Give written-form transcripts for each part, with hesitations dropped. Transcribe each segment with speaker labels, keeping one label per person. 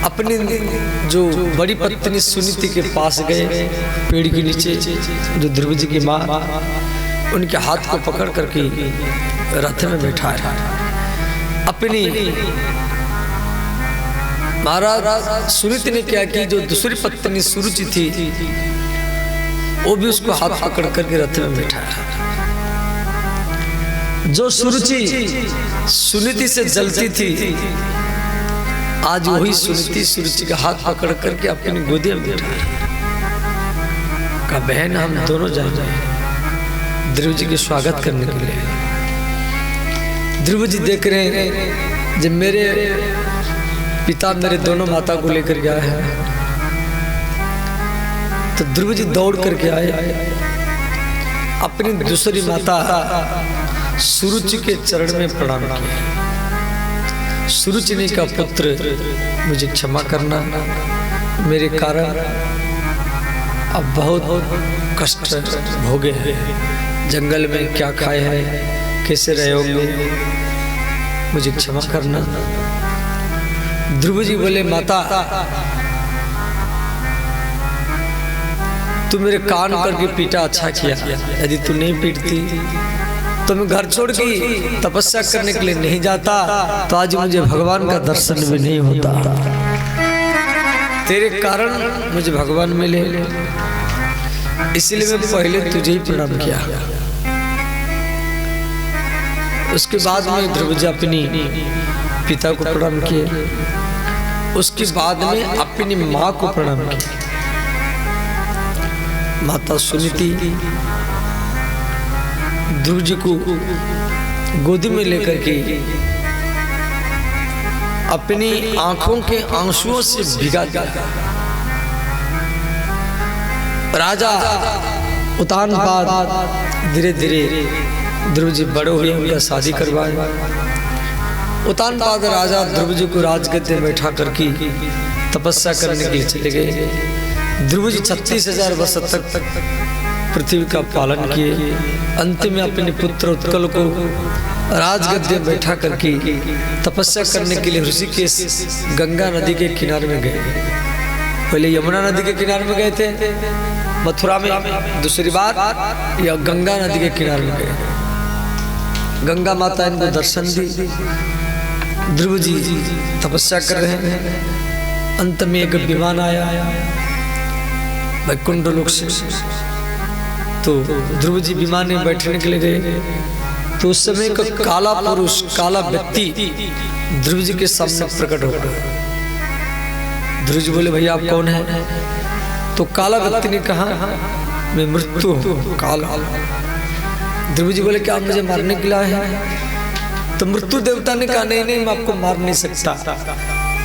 Speaker 1: अपनी जो बड़ी पत्नी सुनीति के पास गए, पेड़ के नीचे जो ध्रुव जी की माँ, उनके हाथ को पकड़ करके रथ में बैठाया। अपनी महाराज सुनीति ने क्या कि जो दूसरी पत्नी सुरुचि थी वो भी उसको हाथ पकड़ करके रथ में बैठाया। जो सुरुचि सुनीति से जलती थी, आज वही सुनीति सुरुचि का हाथ पकड़ करके अपनी गोदी में बैठाया। कहा बहन हम दोनों जाएंगे ध्रुव जी के स्वागत करने के लिए। ध्रुव जी देख रहे हैं जब मेरे पिता मेरे दोनों माता को लेकर गया है, तो ध्रुव जी दौड़ करके आए, अपनी दूसरी माता सुरुचि के चरण में प्रणाम किया। सुरुचि ने कहा पुत्र मुझे क्षमा करना, मेरे कारण अब बहुत कष्ट भोगे हैं, जंगल में क्या खाए हैं, कैसे रहे होंगे, मुझे क्षमा करना। ध्रुव जी बोले माता तू मेरे कान पर के पीटा अच्छा किया, यदि तू नहीं पीटती तो मैं घर छोड़ के तपस्या करने के लिए नहीं जाता, तो आज मुझे भगवान का दर्शन भी नहीं होता। तेरे कारण मुझे भगवान मिले, इसलिए मैं पहले तुझे ही प्रणाम किया। उसके बाद में ध्रुव जी अपनी पिता को प्रणाम किए, उसके बाद में अपनी माँ को प्रणाम किया। माता सुनीति ध्रुव जी को गोदी में लेकर के अपनी आंखों के आंसुओं से भिगा दिया। राजा उतानपाद धीरे धीरे ध्रुव जी बड़े हुए, उनका शादी करवाए। उतानपाद राजा ध्रुव जी को राजगद्दी में बैठा करके तपस्या करने के लिए चले गए। ध्रुव जी 36,000 वर्ष तक पृथ्वी का पालन किए। अंत में अपने पुत्र उत्कल को राजगद्दी में बैठा करके तपस्या करने के लिए ऋषिकेश गंगा नदी के किनारे में गए। पहले यमुना नदी के किनारे में गए थे मथुरा में, दूसरी बार या गंगा नदी के किनारे में गए। गंगा माता इनको दर्शन दी। ध्रुव जी तपस्या कर रहे हैं। अंत में एक विमान आया वैकुंठ लोक से, तो ध्रुव जी विमान में बैठने के लिए गए, तो उस समय का काला पुरुष, काला व्यक्ति ध्रुव जी के सामने प्रकट हो गया। ध्रुव जी बोले भैया आप कौन है? तो काला व्यक्ति ने कहा मैं मृत्यु हूँ, काला। ध्रुव जी बोले क्या आप मुझे मारने के लिए आए हैं? तो मृत्यु देवता ने कहा नहीं नहीं मैं आपको मार नहीं सकता,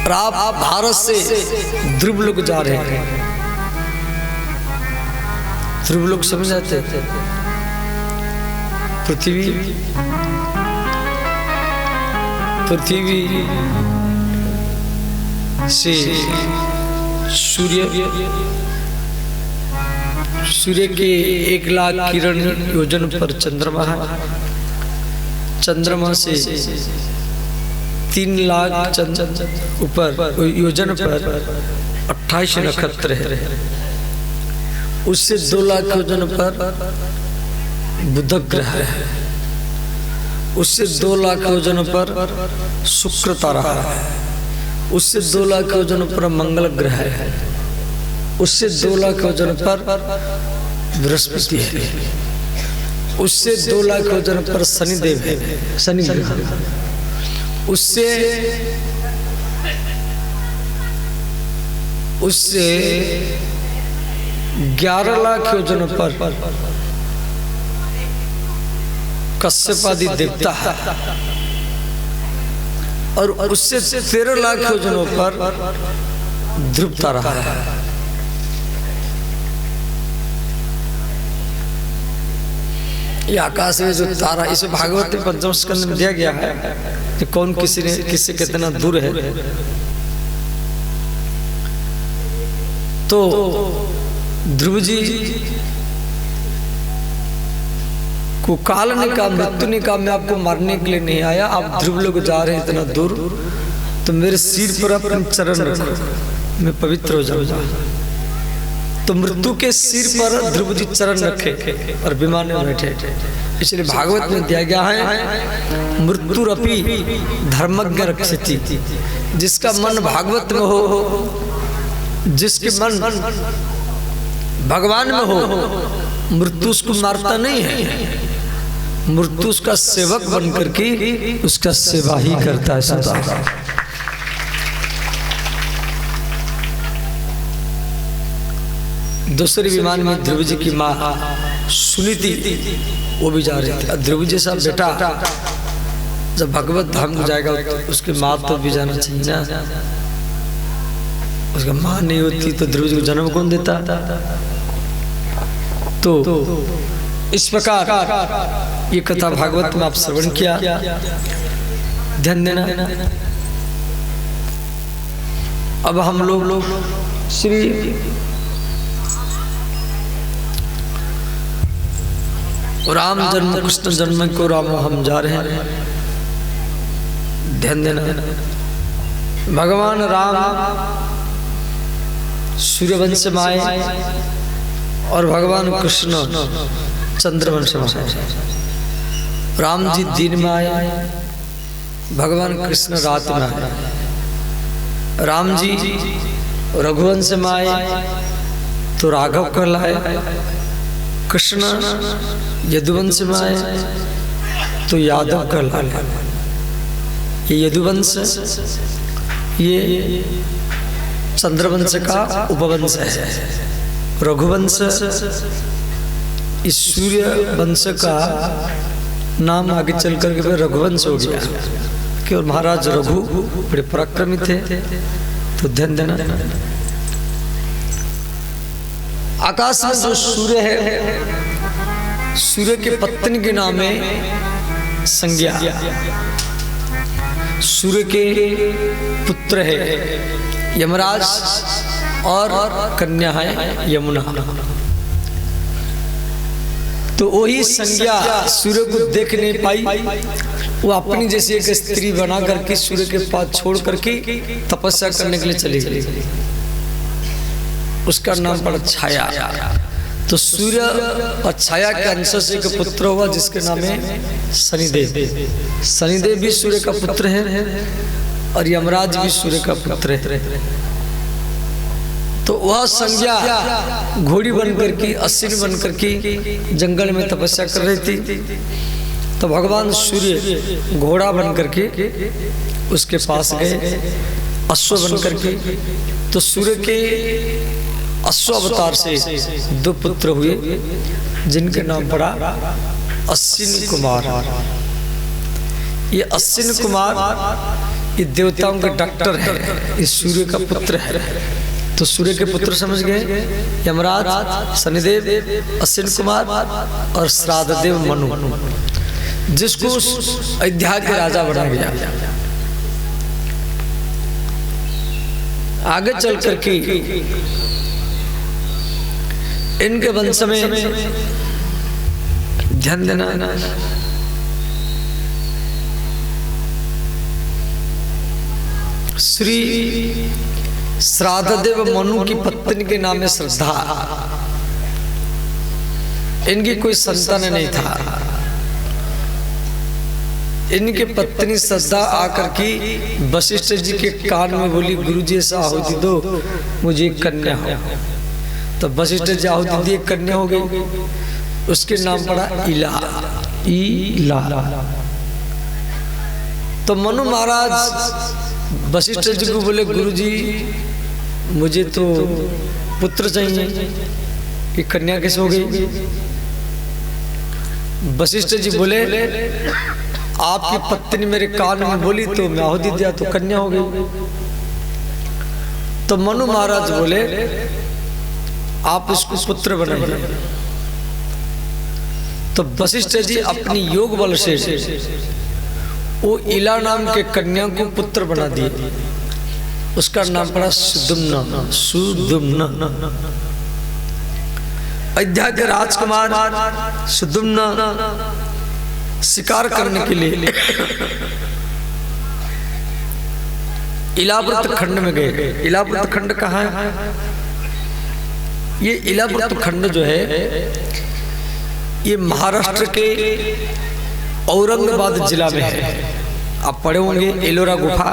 Speaker 1: और आप भारत से ध्रुव लोग जा रहे हैं। ध्रुव लोग समझ जाते थे पृथ्वी से सूर्य के 1,00,000 किरण योजन पर चंद्रमा है। चंद्रमा से 3,00,000 ऊपर योजन पर 28 नक्षत्र है। उससे 2,00,000 योजन पर बुध ग्रह है। उससे 2,00,000 योजन पर शुक्र तारा है। उससे 2,00,000 योजन पर मंगल ग्रह है। उससे 2,00,000 योजन पर बृहस्पति है। उससे 2,00,000 योजन पर शनिदेव है, शनि ग्रह। उससे 11,00,000 योजन पर कश्यप आदि देवता है, और उससे 13,00,000 योजनों पर ध्रुव तारा है। ये आकाश में जो तारा, इसे भागवत में पंचम स्कंद में दिया गया है कि कौन किससे कितना दूर है। तो ध्रुव जी को काल ने कहा, मृत्यु ने कहा मैं आपको मारने के लिए नहीं आया, आप ध्रुव लोग जा रहे हैं इतना दूर, तो मेरे सिर पर अपने चरण रखो, मैं पवित्र हो जाऊंगा। तो मृत्यु के सिर पर ध्रुव जी चरण रखे और विमान में बैठे। इसलिए भागवत में दिया गया है मृत्युरपि धर्मज्ञ रक्षति। जिसका मन भागवत में हो, जिसके मन भगवान में हो, मृत्यु उसको मारता नहीं है, मृत्यु उसका सेवक बनकर के उसका सेवा ही करता है सदा। दूसरे विमान में ध्रुव जी की माँ सुनीति वो भी जा रही थी। ध्रुव जी साहब बेटा जब भगवत धाम को जाएगा तो उसकी माँ तो भी जाना चाहिए ना। उसका माँ नहीं होती तो ध्रुव जी को जन्म कौन देता। तो इस प्रकार ये कथा भागवत में आप श्रवण किया, ध्यान देना। अब हम लोग श्री राम जन्म कृष्ण जन्म को राम हम जा रहे हैं, ध्यान देना। भगवान राम सूर्यवंश में आए और भगवान कृष्ण चंद्रवंश में आए। राम जी दिन में आए, भगवान कृष्ण रात में आए। राम जी रघुवंश में आए तो राघव कहलाए, कृष्ण यदुवंश में आए तो यादव कहलाए। ये यदुवंश ये चंद्रवंश का उपवंश है। रघुवंश इस सूर्य वंश का नाम आगे चल करके रघुवंश हो गया, क्यों महाराज रघु बड़े पराक्रमी थे। तो ध्यान देना, आकाश में जो सूर्य है, सूर्य के पत्नी के नाम है संज्ञा। सूर्य के पुत्र है यमराज और कन्या है यमुना। तो वही संज्ञा सूर्य को देख नहीं पाई, वो अपनी जैसी एक स्त्री बना करके सूर्य के पास छोड़ करके तपस्या करने के लिए चली गई। उसका नाम पड़ा छाया। तो सूर्य और छाया के अंश से एक पुत्र हुआ जिसके नाम है शनिदेव। शनिदेव भी सूर्य का पुत्र है और यमराज भी सूर्य का पुत्र है। तो वह संज्ञा घोड़ी बनकर के अश्विन बनकर के जंगल में तपस्या कर रही थी। तो भगवान सूर्य घोड़ा बनकर के उसके पास गए, अश्व बनकर के। तो सूर्य के अश्व अवतार से दो पुत्र हुए जिनके नाम पड़ा अश्विन कुमार। ये अश्विन कुमार ये देवताओं का डॉक्टर है, ये सूर्य का पुत्र है। तो सूर्य के पुत्र समझ गए यमराज, शनिदेव, अश्विन कुमार और श्राद्धदेव मनु, जिसको अयोध्या के राजा बनाया गया। आगे चल करके इनके वंश में ध्यान देना, श्री श्राद्धदेव मनु की पत्नी के नाम है श्रद्धा। इनकी कोई संतान नहीं था। इनके पत्नी श्रद्धा आकर के वशिष्ठ जी के कान में बोली, गुरुजी ऐसा आहुति दो, मुझे एक कन्या हो। तो वशिष्ठ जी आहुति दी, एक कन्या हो गई। उसके नाम पड़ा इला। इला। तो मनु महाराज वशिष्ठ जी को बोले, गुरुजी मुझे तो पुत्र चाहिए, ये कन्या कैसे हो गई। वशिष्ठ जी बोले, आपकी पत्नी मेरे कान में बोली तो मैं आहुति दिया तो कन्या हो गई। तो मनु महाराज बोले, आप इसको पुत्र बनाइए। तो वशिष्ठ जी अपनी योग बल से वो इला नाम के कन्या को पुत्र बना दिए। उसका नाम पड़ा सुदुम्न। सुदुम्न अयोध्या के राजकुमार सुदुम्न शिकार करने के लिए इलाव्रत खंड में गए। इलाव्रत खंड कहाँ है? ये इलाव्रत खंड जो है ये महाराष्ट्र के औरंगाबाद जिला में है। आप पढ़े होंगे एलोरा गुफा,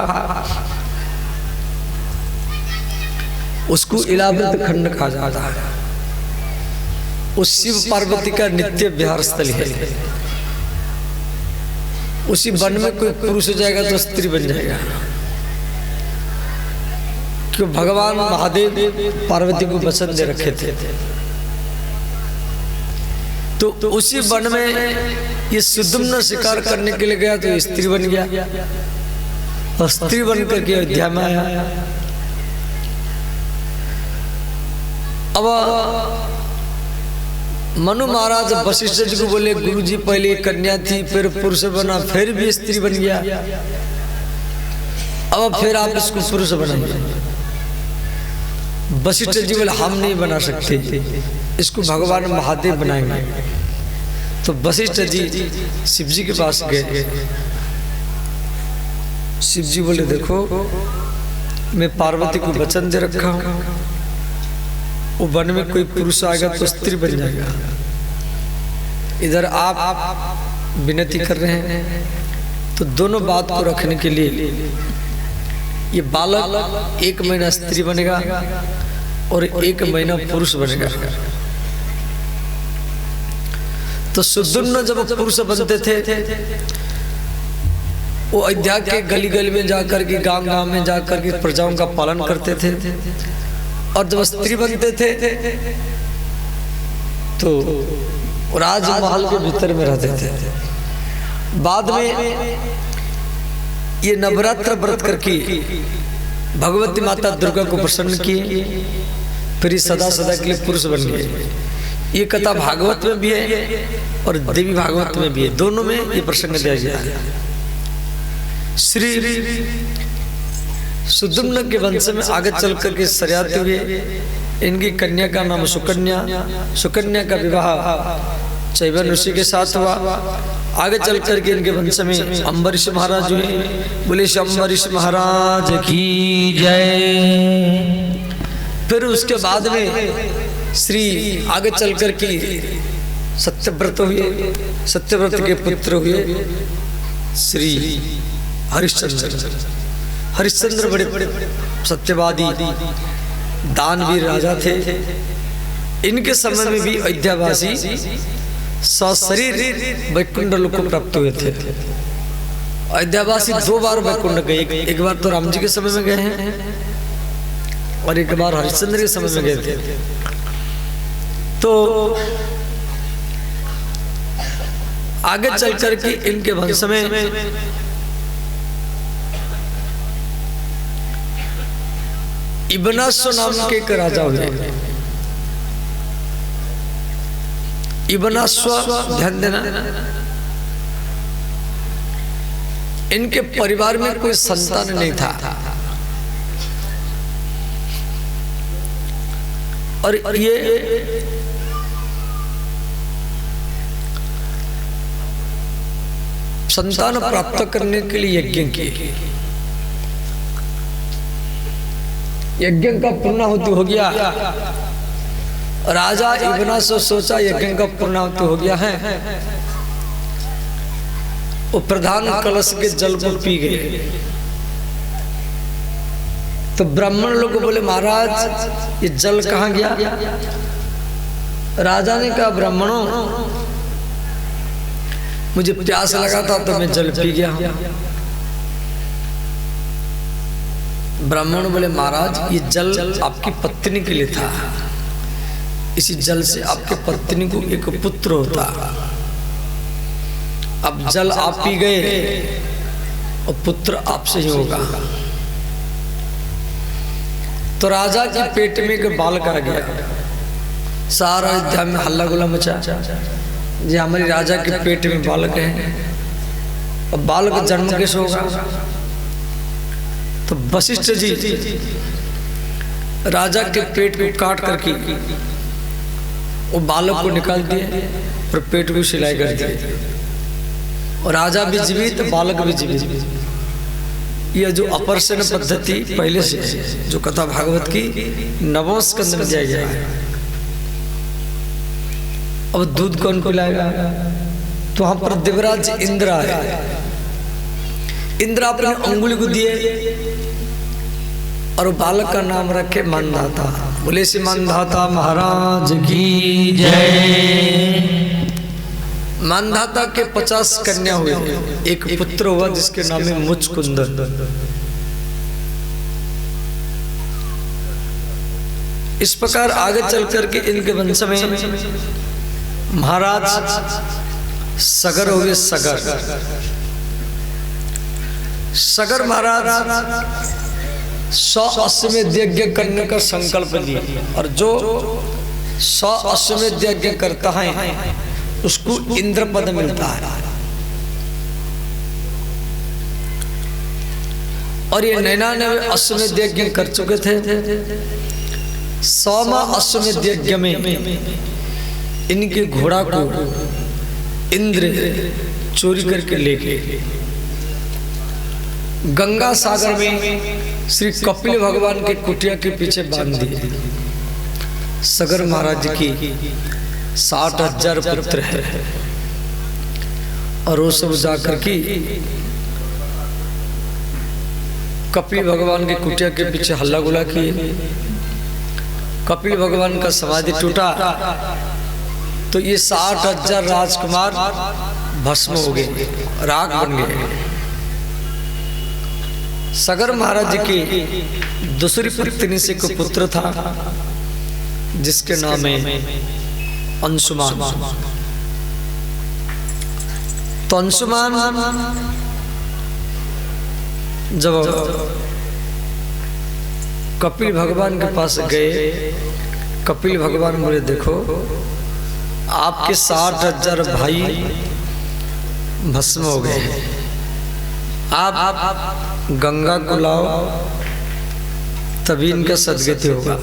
Speaker 1: उसको इलाव्रत खंड कहा जाता है। उस शिव पार्वती का नित्य विहार स्थल है। उसी वन में कोई पुरुष हो जाएगा तो स्त्री बन जाएगा, क्यों भगवान महादेव पार्वती को वचन दे रखे थे। तो उसी वन में ये सुदुम्न शिकार करने के लिए गया तो स्त्री बन गया और स्त्री बन करके अयोध्या में आया। अब मनु महाराज वशिष्ठ जी को बोले, गुरुजी पहले कन्या थी, फिर पुरुष बना, फिर भी स्त्री बन गया, अब फिर आप इसको पुरुष बनाइए। वशिष्ठ जी बोले हम नहीं बना सकते, इसको भगवान महादेव बनाएंगे। तो वशिष्ठ जी शिव जी के पास गए। शिव जी बोले देखो मैं पार्वती को वचन दे रखा हूं, वो वन में कोई पुरुष आएगा तो स्त्री बन जाएगा। इधर आप विनती कर रहे हैं, तो दोनों बात को रखने के लिए ये बालक 1 महीना स्त्री बनेगा और 1 महीना पुरुष बनेगा। तो सुदुम्न जब पुरुष बनते थे वो अयोध्या के गली गली में जाकर के, गांव गांव में जाकर के प्रजाओं का पालन करते थे, और जब स्त्री बनते थे तो राजमहल के भीतर में रहते थे। बाद में ये नवरात्र व्रत करके भगवती माता दुर्गा को प्रसन्न किए, फिर सदा सदा के लिए पुरुष बन गए। ये कथा भागवत में भी है और देवी भागवत में भी है, दोनों में ये प्रसंग दिया गया है। श्री सुदुम्न के वंश में आगे चल करके सरियाते हुए इनकी कन्या का नाम सुकन्या, सुकन्या का विवाह चैवन ऋषि के साथ हुआ। आगे चल करके इनके वंश में अम्बरीश महाराज हुए। बोले अम्बरीश महाराज की जय। फिर उसके बाद में श्री आगे चल करके सत्यव्रत हुए। सत्यव्रत के पुत्र हुए श्री हरिश्चंद्र। हरिश्चंद्र बड़े बड़े सत्यवादी दानवीर राजा थे। इनके समय में भी अयोध्यावासी सशरीर वैकुंठ लोक को प्राप्त हुए थे। अयोध्यावासी 2 बार वैकुंठ गए, एक बार तो राम जी के समय में गए हैं और एक बार हरिश्चंद्र के समय में गए थे। तो आगे चल करके इनके वंश में इबनाश्व नाम के एक राजा हुए। इबनाश्व, ध्यान देना, इनके परिवार में कोई संतान नहीं था और ये संतान प्राप्त करने के लिए यज्ञ किए। यज्ञ का पूर्णाहुति हो गया। राजा इबनाश्व सोचा यज्ञ का पूर्णाहुति हो गया है, वो प्रधान कलश के जल को पी गए। तो ब्राह्मण लोग बोले महाराज ये जल कहाँ गया? राजा ने कहा ब्राह्मणों मुझे प्यास लगा था तो मैं जल पी गया हूं। ब्राह्मण बोले महाराज ये जल आपकी पत्नी के लिए था, इसी जल से आपके पत्नी को एक पुत्र होता। अब जल आप पी गए और पुत्र आपसे ही होगा। तो राजा के पेट में एक बालक आ गया। सारा अयोध्या में हल्ला गुल्ला मचा, जी हमारी राजा के पेट में बालक है, और बालक जन्म कैसे होगा? तो वशिष्ठ जी राजा के पेट को काट करके वो बालक को निकाल दिए और पेट को सिलाई कर दिए, और राजा भी जीवित, बालक भी जीवित। यह जो अपरसन पद्धति पहले से है, जो कथा भागवत की नवम स्कंद में दिया गया है। अब दूध कौन पिलाएगा? तो वहां पर देवराज इंद्र आए। इंद्र अपने अंगुली को दिए और बालक का नाम रखे मानधाता। बोले से मानधाता महाराज की जय। मानधाता के 50 कन्या हुए, एक पुत्र हुआ जिसके नाम है मुचकुंद। इस प्रकार आगे चल करके इनके वंश में महाराज सगर हो गए। सगर महाराज 100 अश्वमेध यज्ञ करने का संकल्प लिया, और जो 100 अश्वमेध यज्ञ करता है उसको इंद्र पद मिलता है। और ये 99 अश्वमेध यज्ञ कर चुके थे। 100वां अश्वमेध यज्ञ में इनके घोड़ा को इंद्र चोरी करके ले गए। गंगा सागर में श्री कपिल भगवान के कुटिया के पीछे बांध दिए। सगर महाराज की 60,000 पुत्र है, और वो सब जाकर के कपिल भगवान के कुटिया के पीछे हल्ला गुला किए। कपिल भगवान का समाधि टूटा तो ये 60,000 राजकुमार भस्म हो गए, राख बन गए। सगर महाराज की दूसरी पत्नी से कोई पुत्र था जिसके नाम है अंशुमान। तो अंशुमान जब कपिल भगवान के पास गए, कपिल भगवान बोले देखो आपके 60,000 भाई भस्म हो गए, आप गंगा को लाओ तभी इनका सदगति होगा।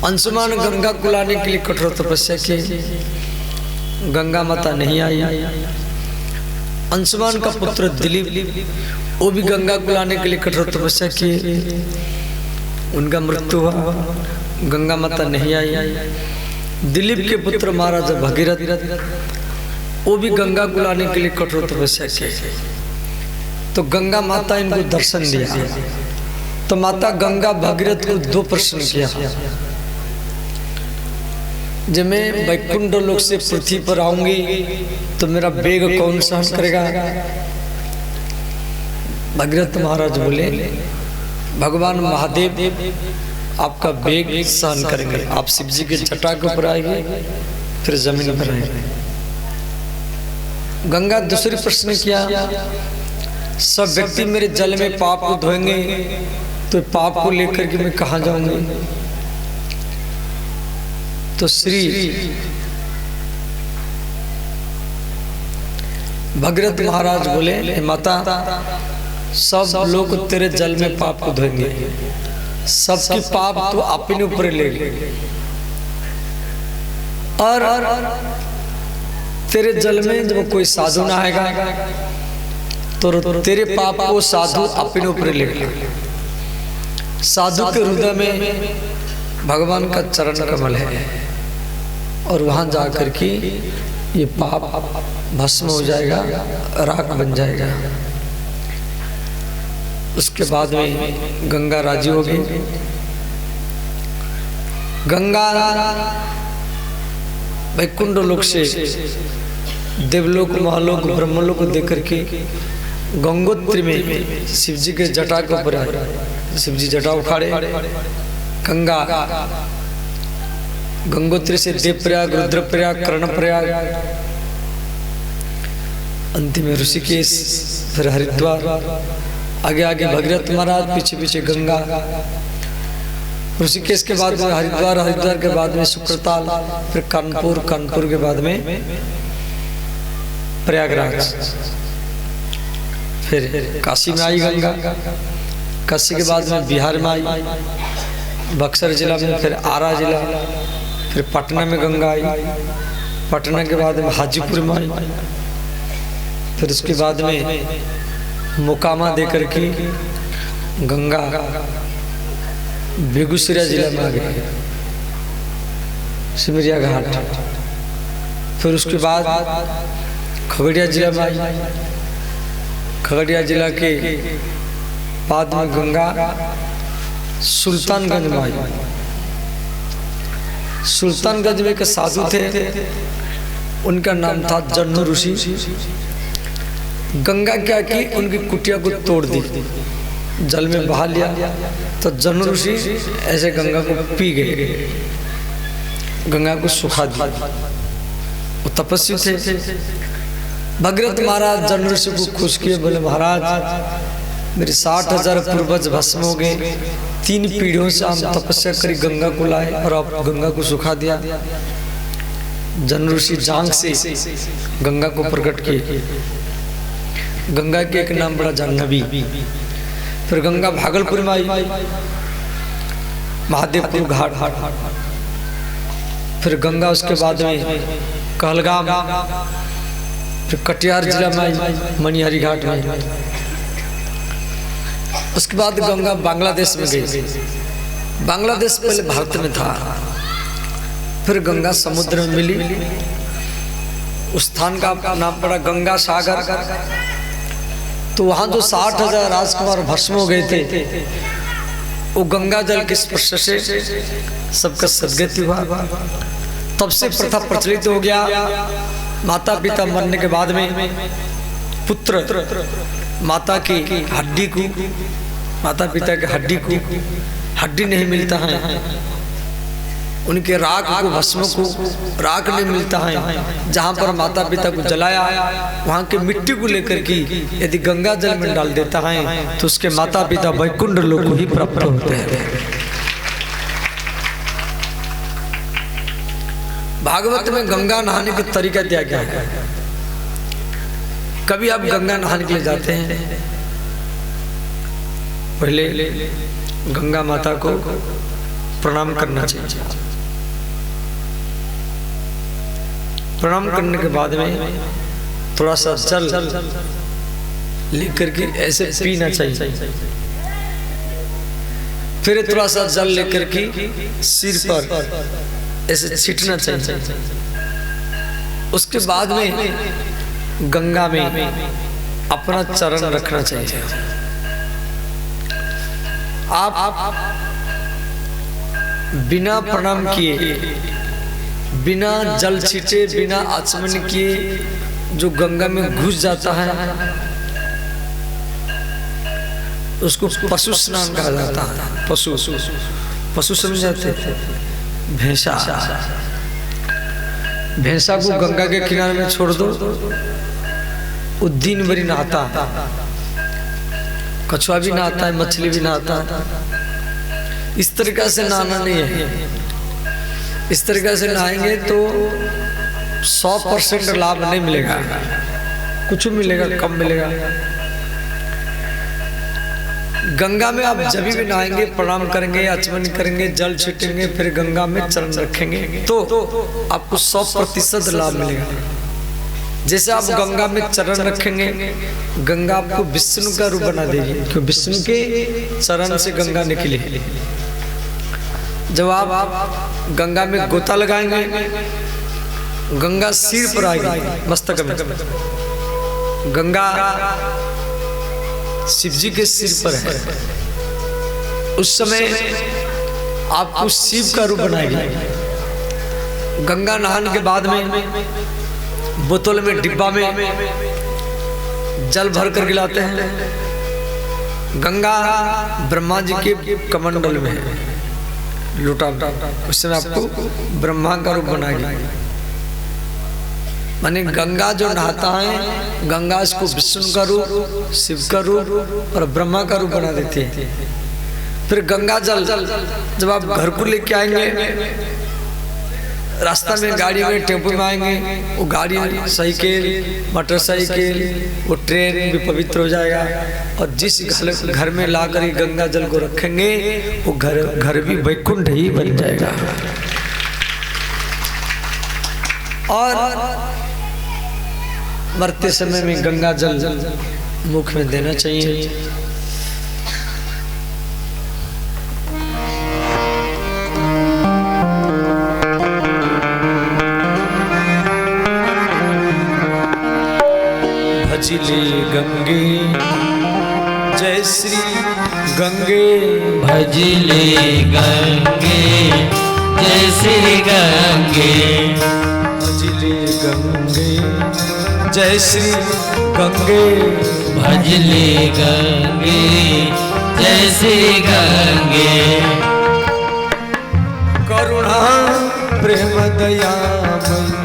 Speaker 1: अंशुमान गंगा को लाने के लिए कठोर तपस्या की, गंगा माता नहीं आई। अंशुमान का पुत्र दिलीप वो भी गंगा को लाने के लिए कठोर तपस्या की, उनका मृत्यु हुआ, गंगा माता नहीं आई। दिलीप के पुत्र महाराजा भगीरथ वो भी गंगा को लाने के लिए कठोर तपस्या की, तो गंगा माता इनको दर्शन दिया। तो माता गंगा भगीरथ को 2 प्रश्न किया, जब मैं वैकुंठ लोक से पृथ्वी पर आऊंगी तो मेरा वेग कौन सहन करेगा? भगीरथ महाराज बोले भगवान महादेव आपका वेग सहन करेंगे, आप शिव जी के जटा के ऊपर आएंगे फिर जमीन पर आएंगे। गंगा दूसरी प्रश्न किया, सब व्यक्ति मेरे जल में पाप को धोएंगे तो पाप को लेकर के मैं कहाँ जाऊंगी? तो श्री भगीरथ महाराज बोले माता सब लोग तेरे जल में पाप को धोएंगे, सबके पाप तो अपने ऊपर ले लेंगे, और तेरे जल में जब कोई साधु ना आएगा तो तेरे पाप को साधु अपने ऊपर ले लेंगे। साधु के हृदय में भगवान का चरण कमल है, और वहां जाकर के ये पाप भस्म हो जाएगा, राख बन जाएगा। उसके बाद में गंगा राजी हो गई। गंगा वैकुंठ लोक से देवलोक महालोक ब्रह्मलोक को देकर के गंगोत्री में शिव जी के जटा के ऊपर आए। शिव जी जटा उखाड़े, गंगा गंगोत्री से देवप्रयाग, रुद्रप्रयाग, कर्णप्रयाग, अंतिम में ऋषिकेश, फिर हरिद्वार, आगे आगे भगीरथ महाराज, पीछे पीछे गंगा। ऋषिकेश के बाद में हरिद्वार, हरिद्वार के बाद में शुक्रताल, फिर कानपुर, कानपुर के बाद में प्रयागराज, फिर काशी में आई गंगा, काशी के बाद में बिहार में आई, बक्सर जिला में, फिर आरा जिला, फिर पटना में गंगा आई, पटना के बाद में हाजीपुर में आई, फिर उसके बाद में मुकामा देकर के गंगा बेगूसराय जिला में आ गए, सिमरिया घाट। फिर उसके बाद खगड़िया जिला में आई। खगड़िया जिला के बाद में गंगा सुल्तानगंज में आई। सुल्तानगंज में एक साधु थे, उनका नाम था जन्नू ऋषि। गंगा क्या की, उनकी कुटिया को तोड़ दी, जल में बहा लिया। तो जन्नू ऋषि ऐसे गंगा को पी गए, गंगा को सुखा दिया। वो तपस्वी थे। भगीरथ महाराज जन्नू ऋषि को खुश किए, बोले महाराज मेरे 60,000 पूर्वज भस्म हो गए, 3 पीढ़ियों से हम तपस्या करी गंगा को लाए और आप गंगा को सुखा दिया। जन्नू ऋषि जांग से गंगा को प्रकट किए। गंगा के एक नाम बड़ा जाह्नवी। फिर गंगा भागलपुर में आई, महादेवपुर घाट। फिर गंगा उसके बाद में कहलगाम, फिर कटिहार जिला में आई, मनिहारी घाट में। उसके बाद गंगा बांग्लादेश में गई। बांग्लादेश पहले भारत में था। फिर गंगा समुद्र में मिली। उस स्थान का नाम पड़ा गंगा सागर। तो वहां जो 60,000 राजकुमार भस्म हो गए थे, वो गंगा जल के स्पर्श से सबका सदगति हुआ। तब से प्रथा प्रचलित हो गया, माता पिता मरने के बाद में पुत्र माता की हड्डी को, माता पिता की हड्डी नहीं मिलता है, उनके राख को, भस्म को राख नहीं मिलता है। जहाँ पर माता पिता को जलाया, वहाँ के मिट्टी को लेकर के यदि गंगा जल में डाल देता है तो उसके माता पिता वैकुंठ लोक को ही प्राप्त होते हैं। भागवत में गंगा नहाने का तरीका दिया गया है। कभी आप गंगा नहाने के लिए जाते हैं, पहले गंगा माता को प्रणाम करना चाहिए। प्रणाम करने के बाद में थोड़ा सा जल लेकर के ऐसे पीना चाहिए। फिर थोड़ा सा जल लेकर के सिर पर ऐसे छिटना चाहिए। उसके बाद में गंगा में अपना चरण रखना चाहिए। आप बिना प्रणाम किए, बिना जल छीटे, बिना आचमन किए जो गंगा में घुस जाता है उसको पशु स्नान कहा जाता है। पशु समझ जाते थे, भैंसा। भैंसा को गंगा के किनारे में छोड़ दो, वो दिन भरी नहाता। कछुआ भी नहाता है, मछली भी नहाता है। इस तरीका से नहाना नहीं है। इस तरीके से नहाएंगे तो 100% लाभ नहीं मिलेगा, कुछ मिलेगा, कम मिलेगा। गंगा में आप जब भी नहाएंगे, प्रणाम करेंगे, आचमन करेंगे, जल छिटेंगे, फिर गंगा में चरण रखेंगे तो आपको 100% लाभ मिलेगा। जैसे आप गंगा में चरण रखेंगे, गंगा आपको विष्णु का रूप बना देगी, क्योंकि विष्णु के चरण से गंगा निकली। जब आप गंगा में गोता लगाएंगे, गंगा सिर पर आएगी, मस्तक में। गंगा शिव जी के सिर पर है। उस समय आपको शिव का रूप बनाएगी। गंगा नहाने के बाद में बोतल में, डिब्बा में जल भर कर गिलाते हैं। गंगा ब्रह्मा जी के कमंडल में है, लुटा। उस समय आपको ब्रह्मा का रूप बनाएगी। माने गंगा जो नहाता है, गंगा इसको विष्णु का रूप, शिव का रूप और ब्रह्मा का रूप बना देती है। फिर गंगा जल जब आप घर को लेके आएंगे, रास्ता में गाड़ी में, टेम्पो में आएंगे, वो गाड़ी, साइकिल, मोटरसाइकिल, वो ट्रेन भी पवित्र हो जाएगा। और जिस घर में लाकर गंगा जल को रखेंगे, वो घर भी वैकुंठ ही बन जाएगा। और मरते समय में गंगा जल मुख में देना चाहिए। भजले गंगे जय श्री गंगे,
Speaker 2: भजले गंगे जय श्री गंगे,
Speaker 1: भजले गंगे जय श्री गंगे,
Speaker 2: भजले गंगे जय श्री गंगे।
Speaker 1: करुणा प्रेम दयामयी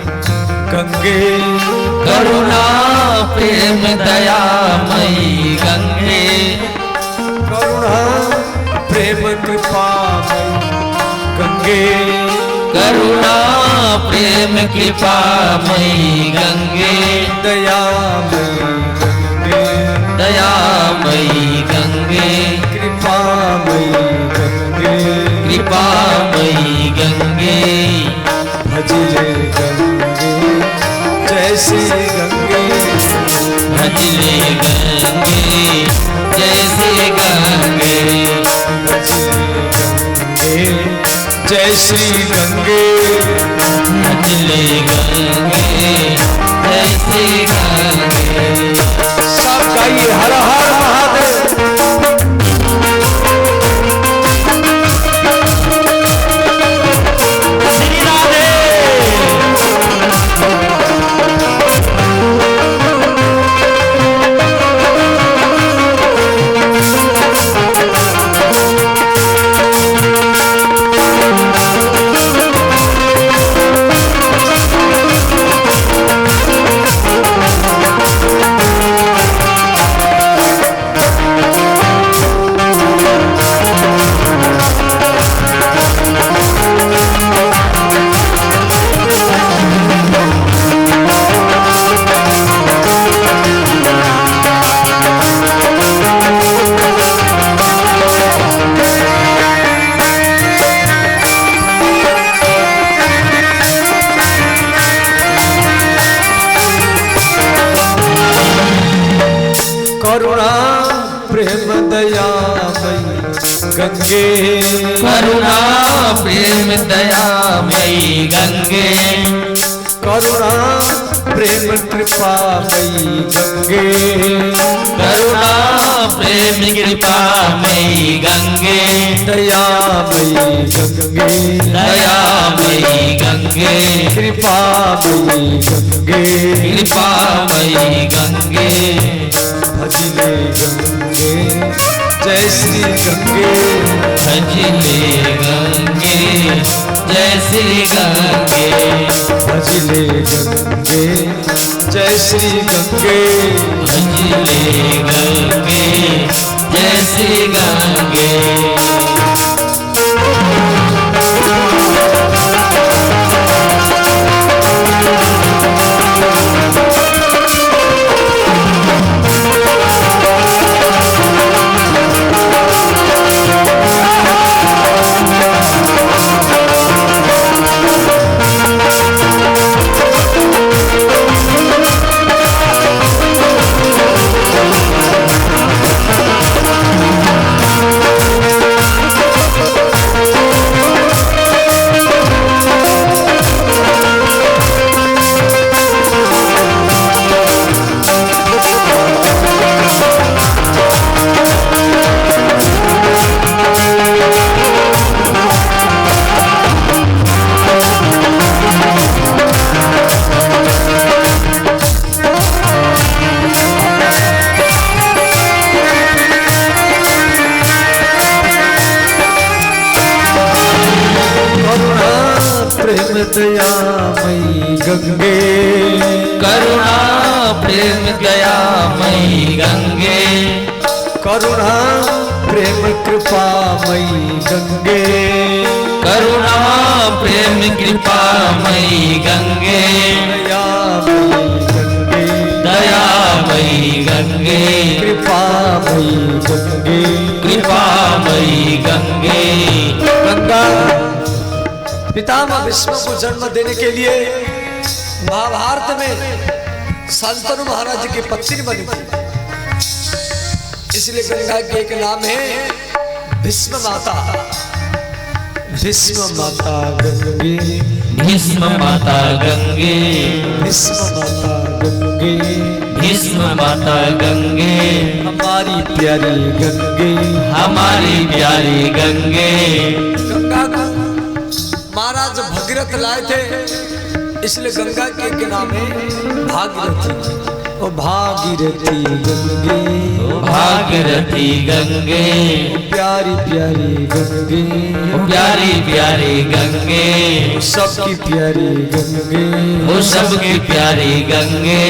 Speaker 1: गंगे,
Speaker 2: करुणा प्रेम दयामयी गंगे,
Speaker 1: करुणा प्रेम कृपामयी गंगे,
Speaker 2: करुणा प्रेम कृपामयी गंगे,
Speaker 1: दयामयी गंगे,
Speaker 2: दयामयी गंगे,
Speaker 1: कृपामयी गंगे,
Speaker 2: कृपामयी गंगे।
Speaker 1: भजले गंगे जय श्री गंगे,
Speaker 2: भजले गंगे जय श्री गंगे,
Speaker 1: भजले गंगे जय श्री गंगे,
Speaker 2: भजले गंगे जय श्री गंगे।
Speaker 1: सब गाइए हर हर महादेव।
Speaker 2: श्री राधे।
Speaker 1: करुणा प्रेम दयामयी गंगे,
Speaker 2: करुणा प्रेम दयामयी गंगे,
Speaker 1: करुणा प्रेम कृपामयी गंगे,
Speaker 2: करुणा प्रेम कृपामयी गंगे,
Speaker 1: दयामयी गंगे,
Speaker 2: दयामयी गंगे,
Speaker 1: कृपामयी गंगे,
Speaker 2: कृपामयी गंगे।
Speaker 1: भजले गंगे जय श्री गंगे,
Speaker 2: भजले गंगे जय श्री गंगे,
Speaker 1: भजले गंगे जय श्री गंगे,
Speaker 2: भजले गंगे जय श्री गंगे।
Speaker 1: दयामयी गंगे,
Speaker 2: करुणा प्रेम दयामयी गंगे,
Speaker 1: करुणा प्रेम कृपामयी गंगे,
Speaker 2: करुणा प्रेम कृपामयी गंगे,
Speaker 1: दयामयी गंगे,
Speaker 2: दयामयी गंगे,
Speaker 1: कृपामयी गंगे,
Speaker 2: कृपामयी गंगे।
Speaker 1: गंगा पितामह विष्णु को जन्म देने के लिए महाभारत में शांतनु महाराज की पत्नी बनी थी। इसलिए गंगा के एक नाम है भीष्म माता। भीष्म माता गंगे,
Speaker 2: भीष्म माता गंगे,
Speaker 1: भीष्म माता गंगे,
Speaker 2: भीष्म माता गंगे,
Speaker 1: हमारी प्यारी गंगे,
Speaker 2: हमारी प्यारी गंगे।
Speaker 1: गंगा को महाराज भगीरथ लाए थे, इसलिए गंगा के नाम है भागीरथी। ओ भागीरथी गंगे,
Speaker 2: ओ भागीरथी गंगे,
Speaker 1: प्यारी प्यारी गंगे,
Speaker 2: ओ प्यारी प्यारी गंगे,
Speaker 1: सबकी प्यारी गंगे,
Speaker 2: ओ सबकी प्यारी गंगे।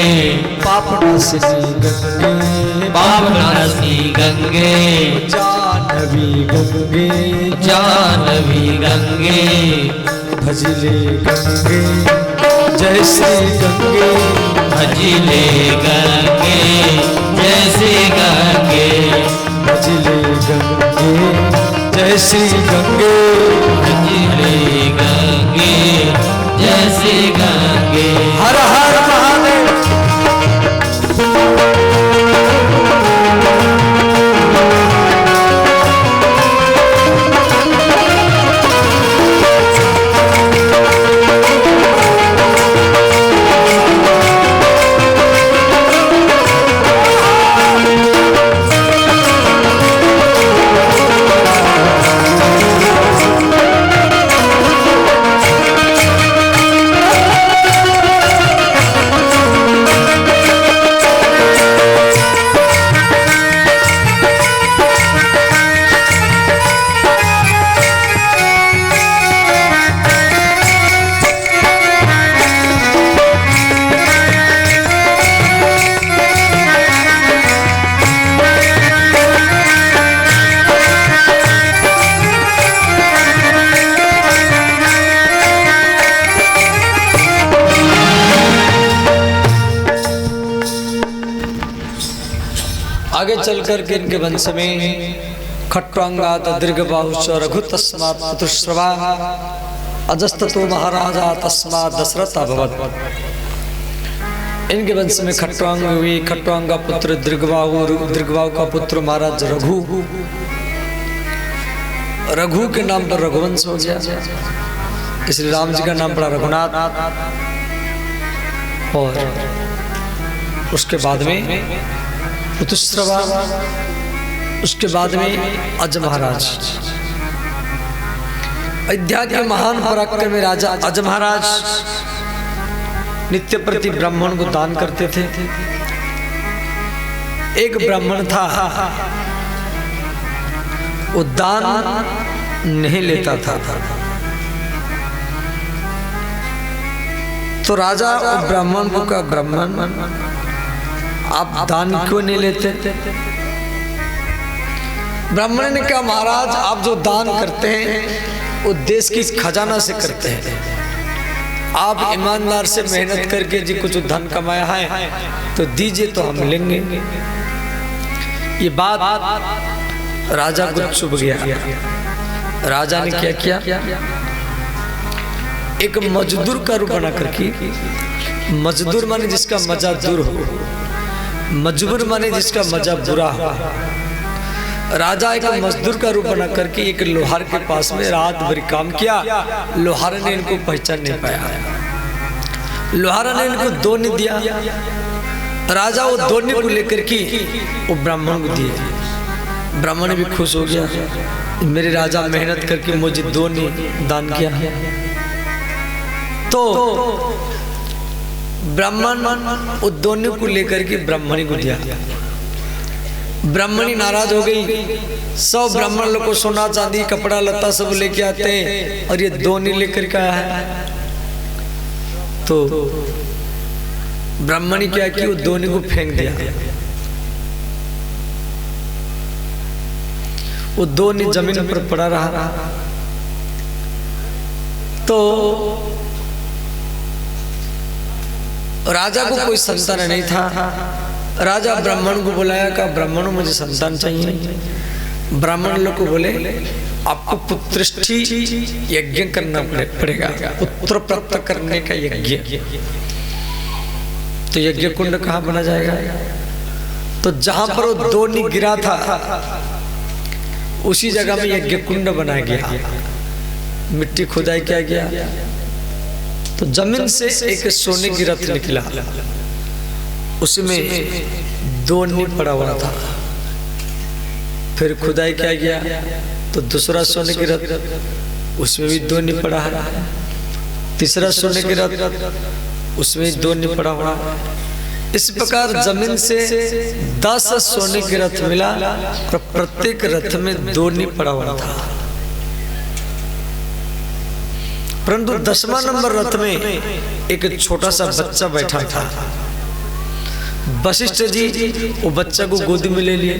Speaker 1: पाप नाशिनी गंगे,
Speaker 2: पाप नाशिनी गंगे,
Speaker 1: जानवी गंगे,
Speaker 2: जानवी गंगे।
Speaker 1: भजले गंगे, जय श्री गंगे,
Speaker 2: भजले गंगे, जय श्री गंगे,
Speaker 1: भजले गंगे, जय श्री गंगे,
Speaker 2: भजले गंगे, जय श्री गंगे।
Speaker 1: हर हर महादेव। आगे चल करके इनके वंश में खट्वांगात दीर्घबाहुश्च रघु तस्मात् पुत्रश्रवा अजस्ततो महाराजा तस्मात् दशरथ अभवत्। इनके वंश में खट्वांग हुई, खट्वांग का पुत्र दीर्घबाहु, दीर्घबाहु का पुत्र महाराज रघु, रघु के नाम पर रघुवंश हो गया, इसलिए राम जी का नाम पड़ा रघुनाथ। और उसके बाद में पुत्रश्रवा, उसके बाद में अज महाराज, अयोध्या के महान पराक्रमी राजा अज महाराज नित्य प्रति ब्राह्मण को दान करते थे। एक ब्राह्मण था, वो दान नहीं लेता था, तो राजा ब्राह्मण को कहा, ब्राह्मण आप दान क्यों नहीं लेते? ब्राह्मण ने कहा, महाराज आप जो दान करते हैं वो देश की खजाना से करते हैं, आप ईमानदार से मेहनत करके जी कुछ धन कमाया है तो दीजिए तो हम लेंगे। ये बात राजा को चुभ गया। राजा ने क्या किया, एक मजदूर का रूप बना करके, मजदूर माने जिसका मजा दूर हो, मजबूर माने जिसका मजा बुरा हो। राजा एक मजदूर का रूप बना करके एक लोहार के पास में रात भर काम किया। लोहार ने इनको पहचान नहीं पाया, लोहार ने इनको दोने दिया। राजा वो दोने को लेकर के वो ब्राह्मण को दिए। ब्राह्मण भी खुश हो गया, मेरे राजा मेहनत करके मुझे दोने दान किया। तो ब्राह्मण वो दोनों को लेकर के ब्राह्मणी को दिया। ब्राह्मणी नाराज हो गई, सब ब्राह्मण लोग को सोना चांदी कपड़ा लत्ता सब लेके आते हैं और ये दोनों लेकर के आया है। तो ब्राह्मणी क्या की, वो दोनों को फेंक दिया। वो दोनों जमीन पर पड़ा रहा। तो राजा को कोई संतान नहीं था। राजा ब्राह्मण को बुलाया, कहा ब्राह्मणों मुझे संतान चाहिए। ब्राह्मण लोग को बोले आपको पुत्रष्टि यज्ञ करना पड़ेगा, पुत्र प्राप्त करने का यज्ञ। तो यज्ञ कुंड कहाँ बना जाएगा? तो जहां पर वो दोनी गिरा था उसी जगह में यज्ञ कुंड बनाया गया, मिट्टी खुदाई किया गया। तो जमीन से एक सोने की रथ निकला, उसमें दोनी पड़ा हुआ था। फिर खुदाई किया गया तो दूसरा सोने की रथ, उसमें भी दोनी पड़ा है। तीसरा सोने की रथ, उसमें दोनी पड़ा हुआ। इस प्रकार जमीन से 10 सोने के रथ मिला और प्रत्येक रथ में दोनी पड़ा हुआ था। परंतु 10वां नंबर रथ में एक छोटा सा बच्चा बैठा था। वशिष्ठ जी वो बच्चा को गोदी में ले लिए।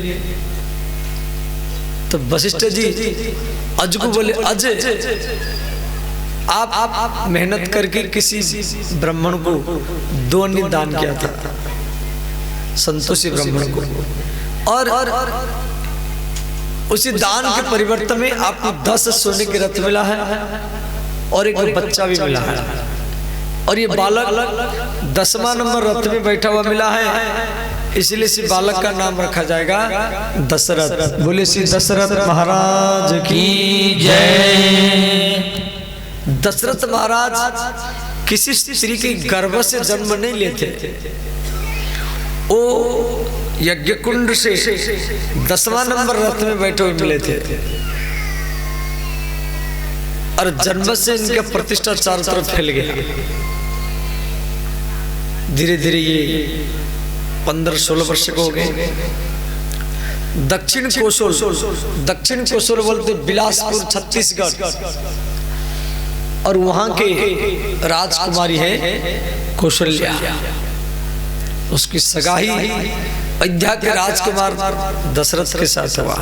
Speaker 1: तो वशिष्ठ जी अज को बोले, अजय आप मेहनत करके किसी ब्राह्मण को दोनी दान किया था, संतोषी ब्राह्मण को, और उसी दान के परिवर्तन में आपको 10 सोने के रथ मिला है और एक बच्चा भी मिला है। और ये बालक 10वां नंबर रथ में बैठा हुआ मिला है, इसलिए इस बालक का नाम रखा जाएगा दशरथ। बोले श्री दशरथ महाराज की
Speaker 2: जय।
Speaker 1: दशरथ महाराज किसी स्त्री के गर्भ से जन्म नहीं लेते, वो यज्ञ कुंड से 10वां नंबर रथ में बैठे हुए मिले थे। और जन्म से इनका प्रतिष्ठा चारों तरफ फैल गया। धीरे धीरे ये 15-16 वर्ष को हो गए। दक्षिण कोसोल बोलते बिलासपुर छत्तीसगढ़, और वहां के राजकुमारी है कौशल्या। उसकी सगाई अयोध्या के राजकुमार दशरथ के साथ हुआ,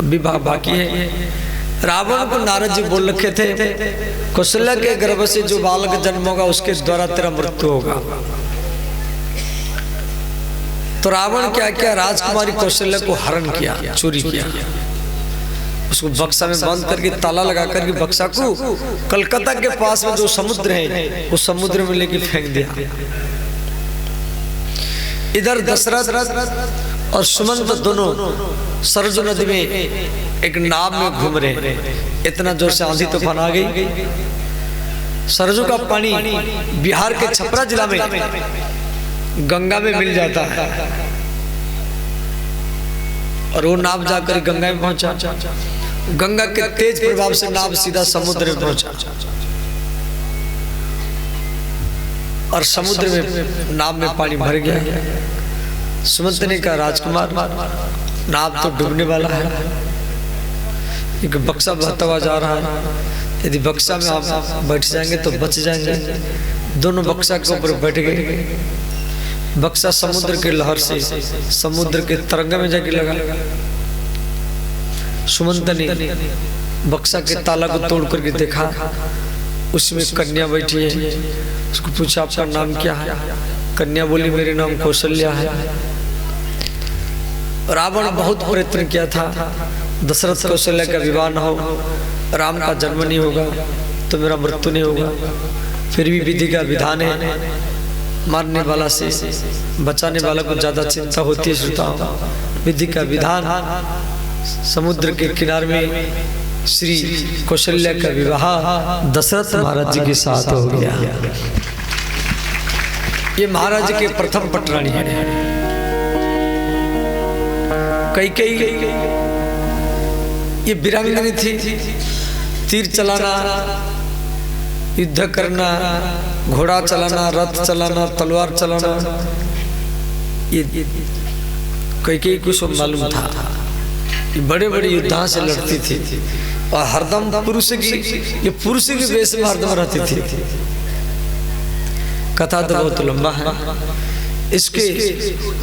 Speaker 1: विवाह बाकी है। रावण को नारद जी बोल रखे थे, कौशल्या के गर्भ से जो बालक जन्म होगा उसके द्वारा तेरा मृत्यु होगा। तो रावण क्या किया, राजकुमारी कौशल्या को हरण किया, चोरी किया, उसको बक्सा में बंद करके ताला लगा करके बक्सा को कलकत्ता के पास में जो समुद्र है उस समुद्र में लेके फेंक दिया। इधर दशरथ और सुमंत दोनों सरजू नदी में एक नाव में घूम रहे। इतना जोर से आंधी तूफान आ गई, सरजू का पानी बिहार के छपरा जिला में गंगा में मिल जाता है, और वो नाव जाकर गंगा में पहुंचा। गंगा के तेज प्रभाव से नाव सीधा समुद्र में पहुंचा, और समुद्र में नाव में पानी भर गया। सुमंत ने कहा, राजकुमार नाव तो डूबने वाला है, एक बक्सा बहता हुआ जा रहा है, यदि बक्सा में आप बैठ जाएंगे तो बच जाएंगे। दोनों बक्सा के ऊपर बैठ गए। बक्सा समुद्र के लहर से समुद्र के तरंग में जाके लगा। सुमंत ने बक्सा के ताला को तोड़ करके देखा, उसमें कन्या बैठी है। उसको पूछा, आपका नाम क्या है? कन्या बोली, मेरे नाम कौशल्या है। रावण बहुत प्रयत्न किया था, दशरथ कौशल्या का विवाह न हो, राम का जन्म नहीं होगा तो मेरा मृत्यु नहीं होगा। फिर भी विधि का विधान है, मारने वाला से बचाने वाला को ज्यादा चिंता होती है। श्रोताओं, विधि का विधान, समुद्र के किनारे में श्री कौशल्या का विवाह दशरथ महाराज जी के साथ हो गया। ये महाराज जी के प्रथम पटरानी है। कई ये वीरांगनी थी, तीर चलाना, युद्ध करना, घोड़ा चलाना, रथ चलाना, तलवार चलाना, ये कई को सब मालूम था। ये बड़े बड़े योद्धा से लड़ती थी, और हरदम पुरुष की वेश में हरदम रहती थी। कथा तो बहुत लंबा है। इसके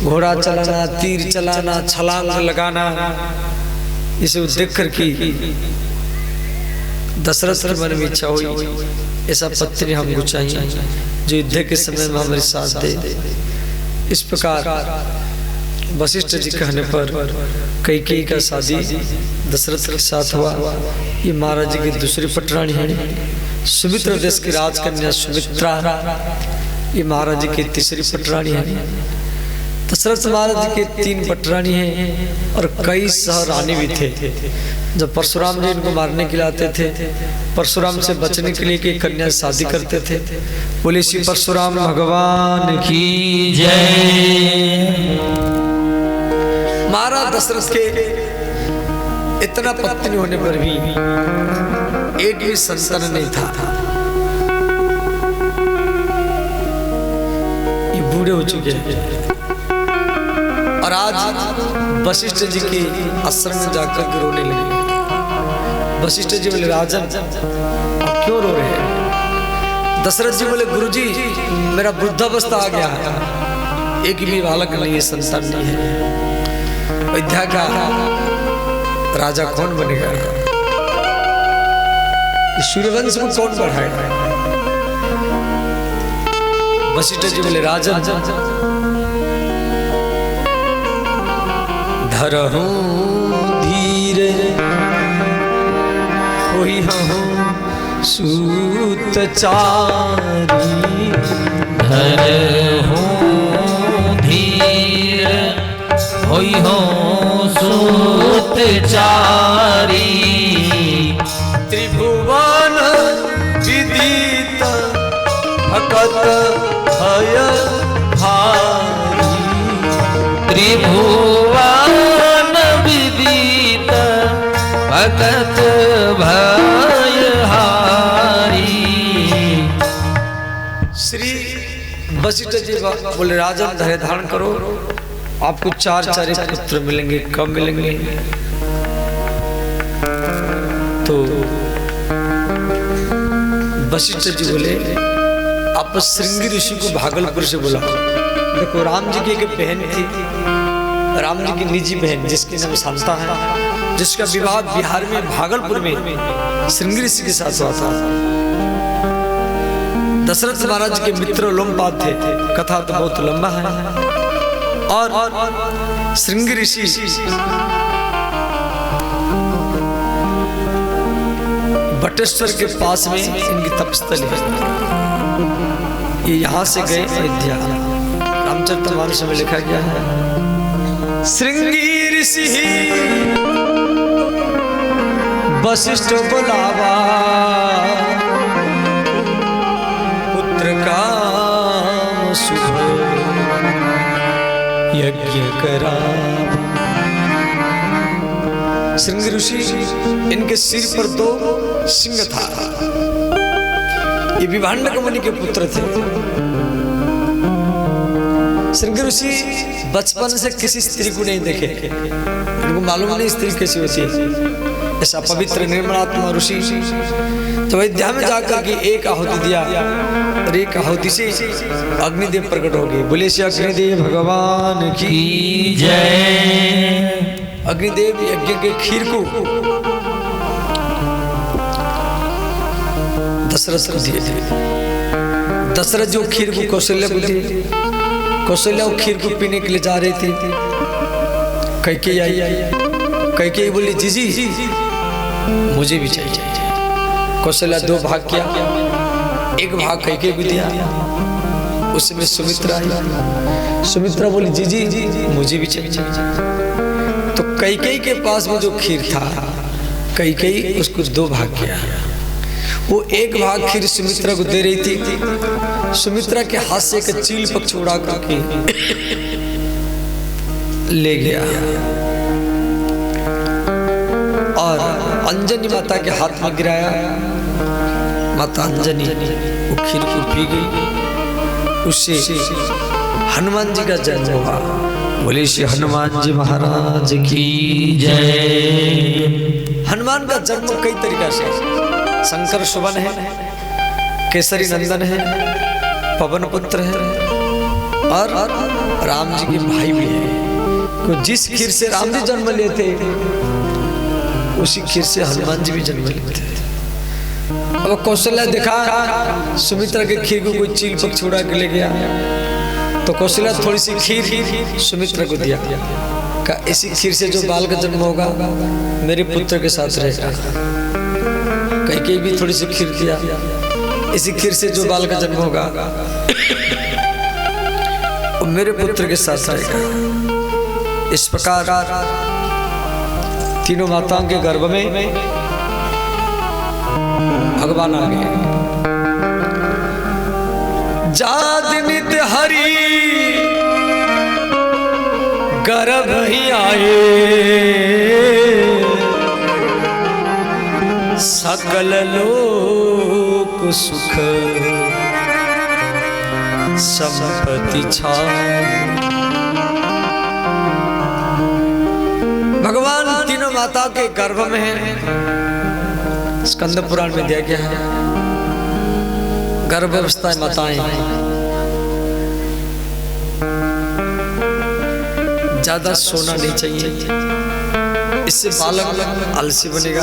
Speaker 1: घोड़ा चलाना, तीर चलाना, छलांग लगाना, इसे देख कर की दशरथ के मन में इच्छा हुई, ऐसा पत्नी हमको चाहिए जो युद्ध के समय में हमारे साथ दे। इस प्रकार वशिष्ठ जी कहने पर कैकेयी का शादी दशरथ के साथ हुआ। ये महाराज जी की दूसरी पटरानी है। सुमित्रा देश की राजकन्या सुमित्रा, ये महाराज जी की तीसरी पटरानी है। दशरथ महाराज के 3 पटरानी हैं और कई सहरानी भी थे। जब परशुराम जी इनको मारने के लिए आते थे, परशुराम से बचने के लिए कि कन्या शादी करते थे। बोले श्री परशुराम भगवान की
Speaker 2: जय।
Speaker 1: महाराज दशरथ के इतना पत्नी होने पर भी एक भी संतान नहीं था। ये बूढ़े हो चुके हैं और आज वशिष्ठ जी के आश्रम में जाकर के रोने लगे। वशिष्ठ जी बोले राजन आप क्यों रो रहे हैं? दशरथ जी बोले गुरुजी मेरा वृद्धावस्था आ गया है, एक भी बालक नहीं है, संतान नहीं है। अयोध्या का राजा कौन बनेगा? सूर्यवंश को कौन बढ़ाएगा? वशिष्ठ जी बोले राजन धरहूं धीरे होई हूँ सूत चारी।
Speaker 2: धरहूं धीर होई हो सूत चारी।
Speaker 1: त्रिभुवन विदित भगत भय भारी।
Speaker 2: त्रिभुवन विदित भगत भय हारी।
Speaker 1: श्री वशिष्ठ जी बोले राजन धैर्य धारण करो, आपको 4 पुत्र मिलेंगे। कब मिलेंगे? तो वशिष्ठ जी बोले आप श्रृंगी ऋषि को भागलपुर से बुलाओ। देखो राम जी की एक बहन थी, राम जी की निजी बहन जिसके नाम शांता है, जिसका विवाह बिहार में भागलपुर में श्रृंगी ऋषि के साथ हुआ था। दशरथ महाराज के मित्र लोमपाद थे, कथा तो बहुत लंबा है। और श्रृंगी ऋषि बटेश्वर के पास में इनकी तपस्थली है। ये यहाँ से गए अयोध्या। रामचरितमानस में लिखा गया है श्रृंगी ऋषि वशिष्ठ बुलावा पुत्र का शुभ यज्ञ करा। श्रृंगी ऋषि इनके सिर पर 2 सिंह था। ये विभांडक मुनि के पुत्र थे। श्रृंगी ऋषि बचपन से किसी स्त्री को नहीं देखे, इनको मालूम नहीं स्त्री कैसी होती है। ऐसा पवित्र निर्मलात्मा ऋषि तो अयोध्या में जाकर के एक आहुति दिया और एक आहुति से अग्निदेव प्रकट हो गए। बोले श्री अग्निदेव भगवान की
Speaker 2: जय।
Speaker 1: अग्निदेव यज्ञ के खीर को दशरथ को दिए थे। दशरथ जो खीर को कौशल्या को दिए, कौशल्या वो खीर को पीने के लिए जा रही थी। कैकेयी आई, कैकेयी बोली जीजी मुझे भी चाहिए। कौशल्या 2 भाग किया, एक भाग कैकेयी को दिया। उसमें सुमित्रा आई, सुमित्रा बोली जीजी मुझे भी चाहिए। तो कैकेयी के पास में जो खीर था, कैकेयी उसको 2 भाग किया। वो एक भाग खीर सुमित्रा को दे रही थी। सुमित्रा के हाथ से एक चील पक्षी उड़ा करके ले गया और अंजनी माता के हाथ में गिराया। माता अंजनी वो खीर को पी गई। उससे हनुमान जी का जन्म हुआ। बोले श्री हनुमान जी महाराज की जय। हनुमान का जन्म कई तरीका से, शंकर सुवन है, केसरी नंदन है, पवन पुत्र है और राम जी के भाई भी है। तो जिस खीर से राम जी जन्म लेते उसी खीर से हनुमान जी भी जन्म लेते। अब कौशल्या देखा सुमित्रा के खीर को कोई चील पक्षी उड़ा के ले गया, तो कौशल्या थोड़ी सी खीर सुमित्रा को दिया। कहा इसी खीर से जो बाल का जन्म होगा मेरे पुत्र के साथ रहेगा। कैकेयी भी थोड़ी सी खीर दिया, इसी खीर से जो बाल का जन्म होगा वो मेरे पुत्र के साथ रहेगा। इस प्रकार तीनों माताओं के गर्भ में भगवान आ गए। जात नित हरि गर्भ ही आए, सकल लोक सुख संपत्ति छाए। भगवान तीनों माता के गर्भ में है। स्कंद पुराण में दिया गया है गर्भ अवस्था माताएं ज्यादा सोना नहीं चाहिए, इससे बालक आलसी बनेगा।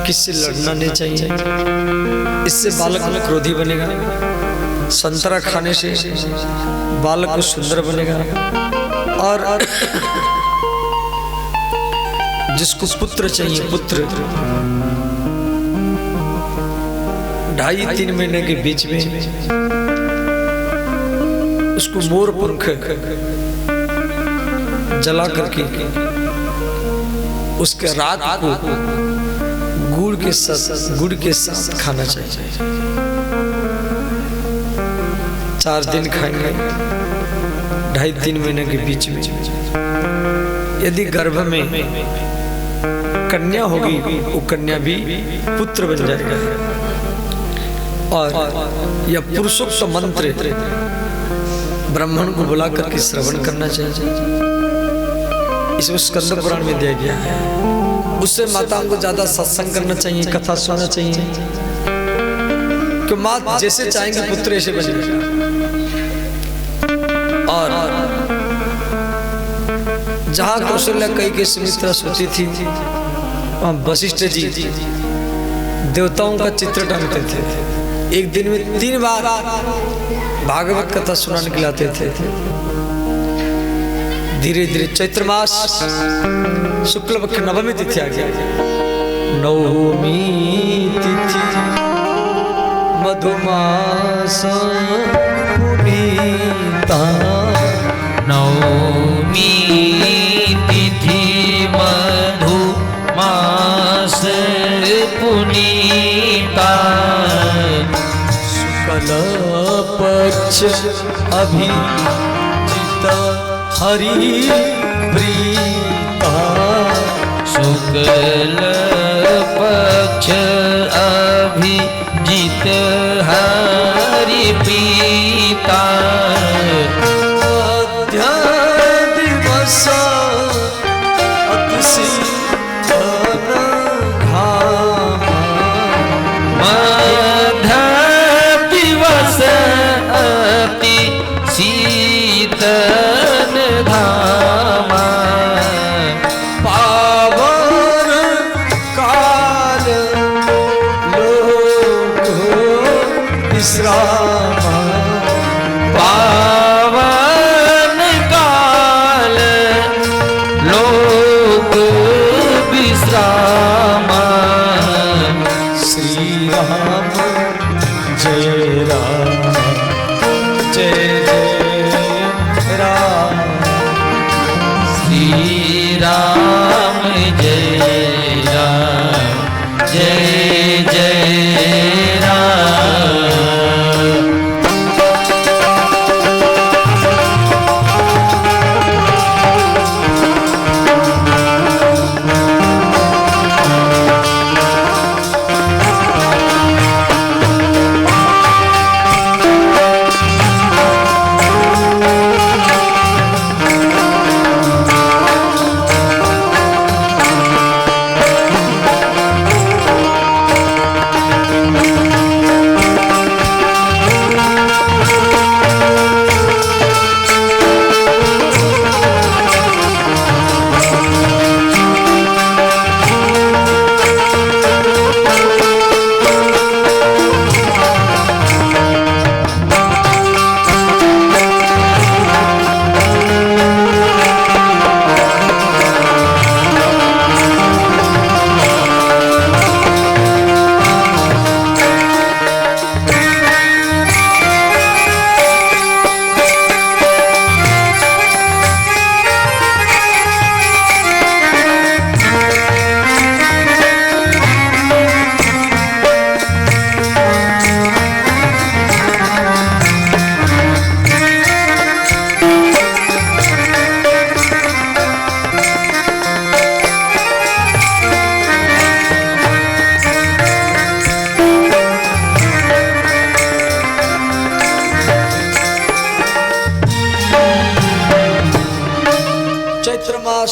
Speaker 1: किससे लड़ना नहीं चाहिए, इससे बालक क्रोधी बनेगा। संतरा खाने से बालक सुंदर बनेगा। और जिसको पुत्र चाहिए, पुत्र 2.5-3 महीने के बीच में उसको मोर पंख जला करके उसके रात को गुड़ के साथ खाना चाहिए। 4 दिन खाएंगे 2.5-3 महीने के बीच में। यदि गर्भ में कन्या होगी, वो कन्या भी पुत्र बन जाएगा। और यह पुरुषोक्त मंत्र ब्राह्मण को बुला करके श्रवण करना चाहिए। इसमें स्कंद पुराण में दिया गया है। उससे माताओं को ज्यादा सत्संग करना चाहिए, कथा सुनना चाहिए, कि माँ जैसे चाहेंगे पुत्र ऐसे बनेगा। और जहां कौशल्या कई के सुमित्रा सोती थी, वहां वशिष्ठ जी देवताओं का चित्र टांगते थे। एक दिन में 3 बार भागवत कथा सुनाने के लिए आते थे। धीरे धीरे चैत्र मास शुक्ल पक्ष नवमी तिथि आ गया। नवमी तिथि मधुमास पुनीता,
Speaker 2: नवमी तिथि मधुमास पुनीता,
Speaker 1: शुक्ल पक्ष अभिजित हरि प्रीता,
Speaker 2: शुक्ल पक्ष अभिजित हरि प्रीता,
Speaker 1: मध्य दिवस अति शीतल घाम,
Speaker 2: मध्य दिवस अति शीतल धामा,
Speaker 1: पावन काल लोक विश्राम,
Speaker 2: पावन काल लोक विश्राम,
Speaker 1: श्री राम जय राम जय जय राम,
Speaker 2: श्री राम जय राम जय जय राम।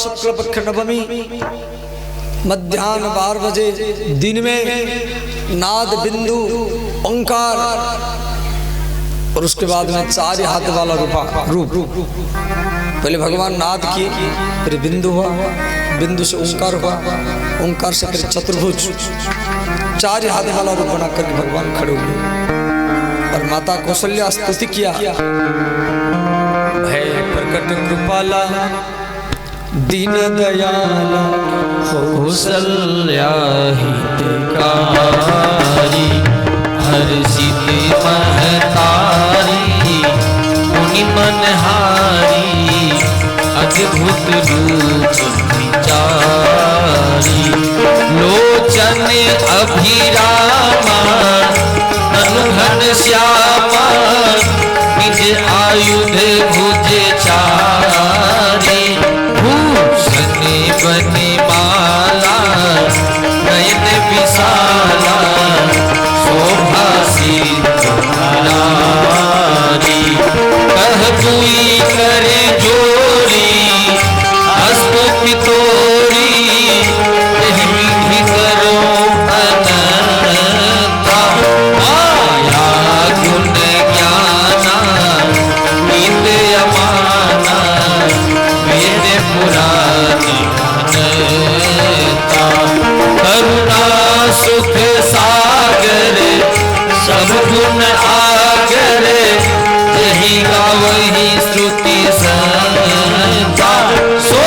Speaker 1: शुक्ल पक्ष नवमी मध्याह्न 12 बजे दिन में नाद बिंदु ओंकार और उसके बाद में 4 हाथ वाला रूप। पहले भगवान नाद किए, फिर बिंदु हुआ, बिंदु से ओंकार हुआ, ओंकार से फिर चतुर्भुज 4 हाथ वाला रूप बना करके भगवान खड़े हुए और माता कौशल्या स्तुति किया। भय प्रकट कृपाला दीन दयाला
Speaker 2: कौशल्या हितकारी हर्षित महतारी मुनि मनहारी अद्भुत रूप विचारी लोचन अभिरामा अनुघन श्यामा निज आयुध भुज चारी भूषण बनि माला नयन विशाला शोभा सिद्धि कह दुई करे जोरी हस्तुति तोरी विधि करो अनंता माया गुण ज्ञाना नीत अमाना वेद पुराण अनंता करुणा सुख सागर सब गुण आगर यही गावही श्रुति संता सो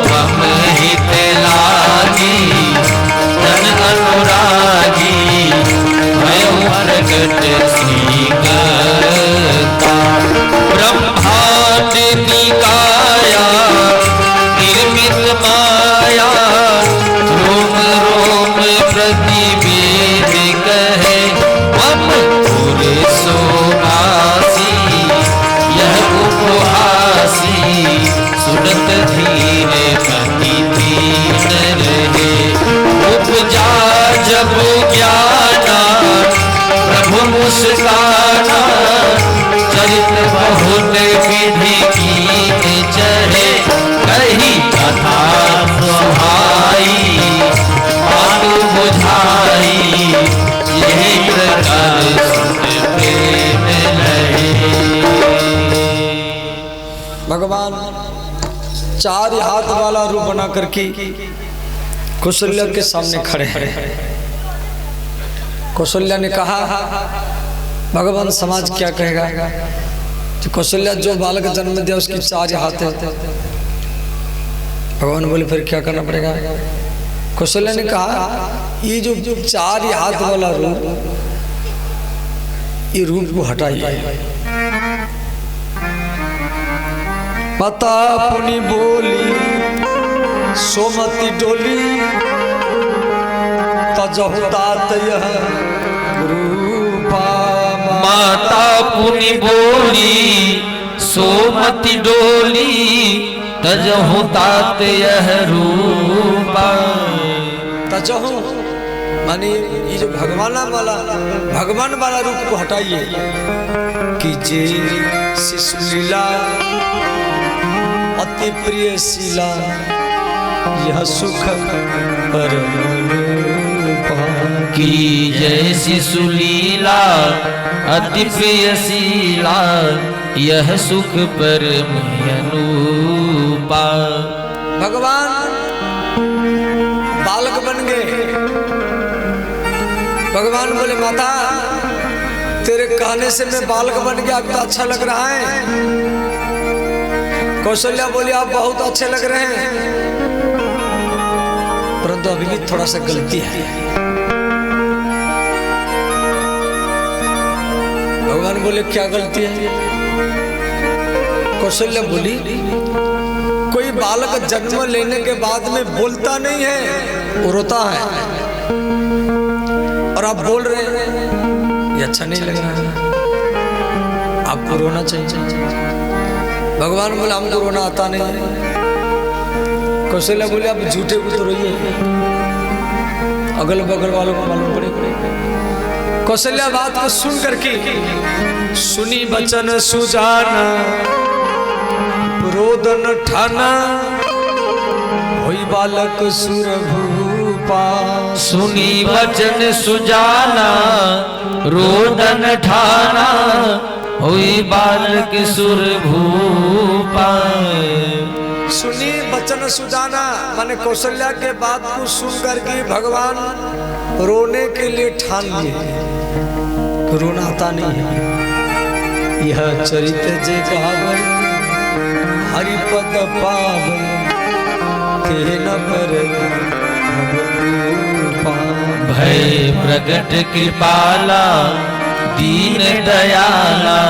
Speaker 2: हम हित लागी धन अनुरागी मैं प्रगट श्रीगता ब्रह्मांड निकाया निर्मित माया रोम रोम प्रतिवेद कहे हम पूरे सोभासी यह उपहासी सुनत धीरे मति दीन रहे उपजा जब ज्ञाना प्रभु मुस्काना चरित बहुत विधि कीन चढ़े कही कथा सुहाई मातु बुझाई यही प्रकार सुन प्रेम लहे।
Speaker 1: भगवान 4 हाथ वाला रूप बना करके कौशल्या के सामने खड़े हैं। कौशल्या ने कहा भगवान समाज क्या कहेगा, तो कौशल्या जो बालक जन्म दिया उसकी 4 हाथ है। भगवान बोले फिर क्या करना पड़ेगा। कौशल्या ने कहा ये जो 4 हाथ वाला रूप, ये रूप को हटाइए। माता पुनि बोली सोमति डोली तजहु तात यह रूपा।
Speaker 2: माता पुनि बोली सोमति डोली तजहु तात यह रूपा।
Speaker 1: तजहु माने ये जो भगवान वाला रूप को हटाइए कि जे शिशु लीला अति प्रिय शीला यह सुख परम
Speaker 2: की जय शिशु लीला अति प्रिय शीला यह सुख परम अनुपा।
Speaker 1: भगवान बालक बन गए। भगवान बोले माता तेरे कहने से मैं बालक बन गया, अब तो अच्छा लग रहा है। कौशल्या बोली आप बहुत अच्छे लग रहे हैं, परंतु अभी भी थोड़ा सा गलती है। भगवान बोले क्या गलती है। कौशल्या बोली कोई बालक जन्म लेने के बाद में बोलता नहीं है, वो रोता है, और आप बोल रहे हैं ये अच्छा नहीं लग रहा है, आपको रोना चाहिए। भगवान बोले हमको रोना आता नहीं है। कौशल्या बोले आप झूठे को तो रोइए, अगल बगल वालों को मालूम पड़े। कौशल्या बात को सुन करके सुनी बचन सुजाना रोदन ठाना होई बालक सुर भूपा।
Speaker 2: सुनी वचन सुजाना रोदन ठाना हुई बालक सुर भूपा।
Speaker 1: सुनी वचन सुजाना माने कौशल्या के बात को सुन करके भगवान रोने के लिए ठान लिए। रोना आता नहीं है। यह चरित जे गावन हरिपद पावन के न पर
Speaker 2: भय प्रगट कृपाला दीन दयाला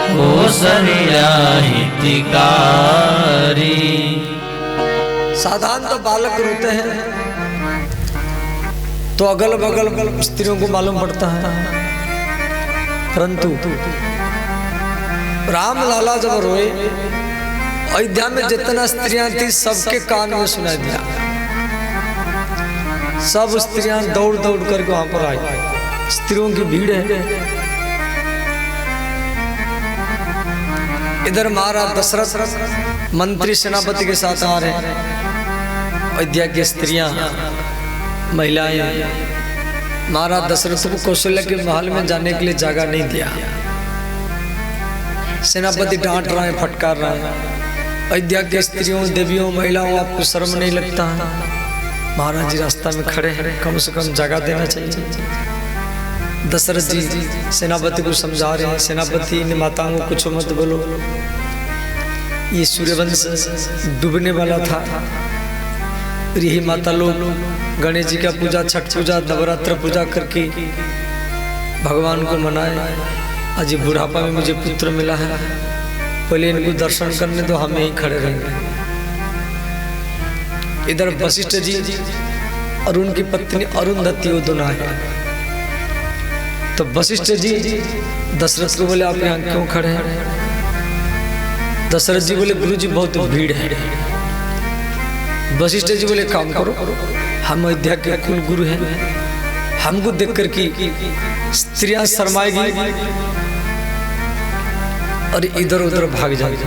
Speaker 2: कौशल्या हितकारी।
Speaker 1: साधारण तो बालक रोते हैं तो अगल बगल स्त्रियों को मालूम पड़ता है, परंतु राम लाला जब रोए अयोध्या में जितना स्त्रियां थी सबके कान में सुनाई दिया। सब स्त्रियां दौड़ दौड़ करके वहां पर आई। स्त्रियों की भीड़ है। इधर महाराज दशरथ मंत्री सेनापति के साथ आ रहे हैं। अयोध्या की स्त्रियां महिलाएं महाराज दशरथ को कौशल्या के महल में जाने के लिए जगह नहीं दिया। सेनापति डांट रहा है, फटकार रहा है। अयोध्या के स्त्रियों देवियों महिलाओं आपको शर्म नहीं लगता? महाराज जी रास्ता में खड़े हैं, कम से कम जगह देना चाहिए। दशरथ जी सेनापति को समझा रहे हैं। सेनापति ने माताओं को कुछ मत बोलो, ये सूर्यवंश डूबने वाला था। यही माता लोग गणेश जी का पूजा, छठ पूजा, नवरात्र पूजा करके भगवान को मनाए। आज बुढ़ापा में मुझे पुत्र मिला है, पहले इनको दर्शन करने दो, हम यहीं खड़े रहेंगे। इधर वशिष्ठ जी और उनकी पत्नी अरुंधति वो दोनों आए। तो वशिष्ठ जी दशरथ को बोले आप यहाँ क्यों खड़े हैं? दशरथ जी बोले गुरु जी बहुत भीड़ है। वशिष्ठ जी बोले काम करो, हम अयोध्या के कुल गुरु हैं, हमको देख कर की स्त्रियां शर्माएगी और इधर उधर भाग जाएगी,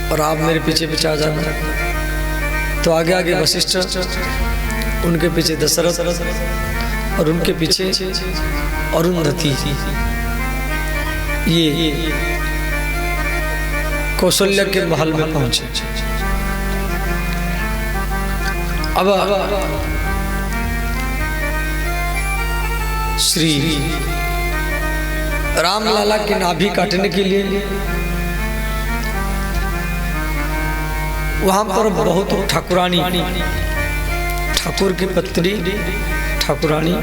Speaker 1: और आप मेरे पीछे पीछे आ जाना। तो आगे आगे वशिष्ठ, उनके पीछे दशरथ और उनके पीछे अरुंधति। ये कौशल्या के महल में पहुंचे। अब श्री रामलाला की नाभि काटने के लिए वहां पर बहुत ठाकुरानी, ठाकुर की पत्नी ठाकुरानी,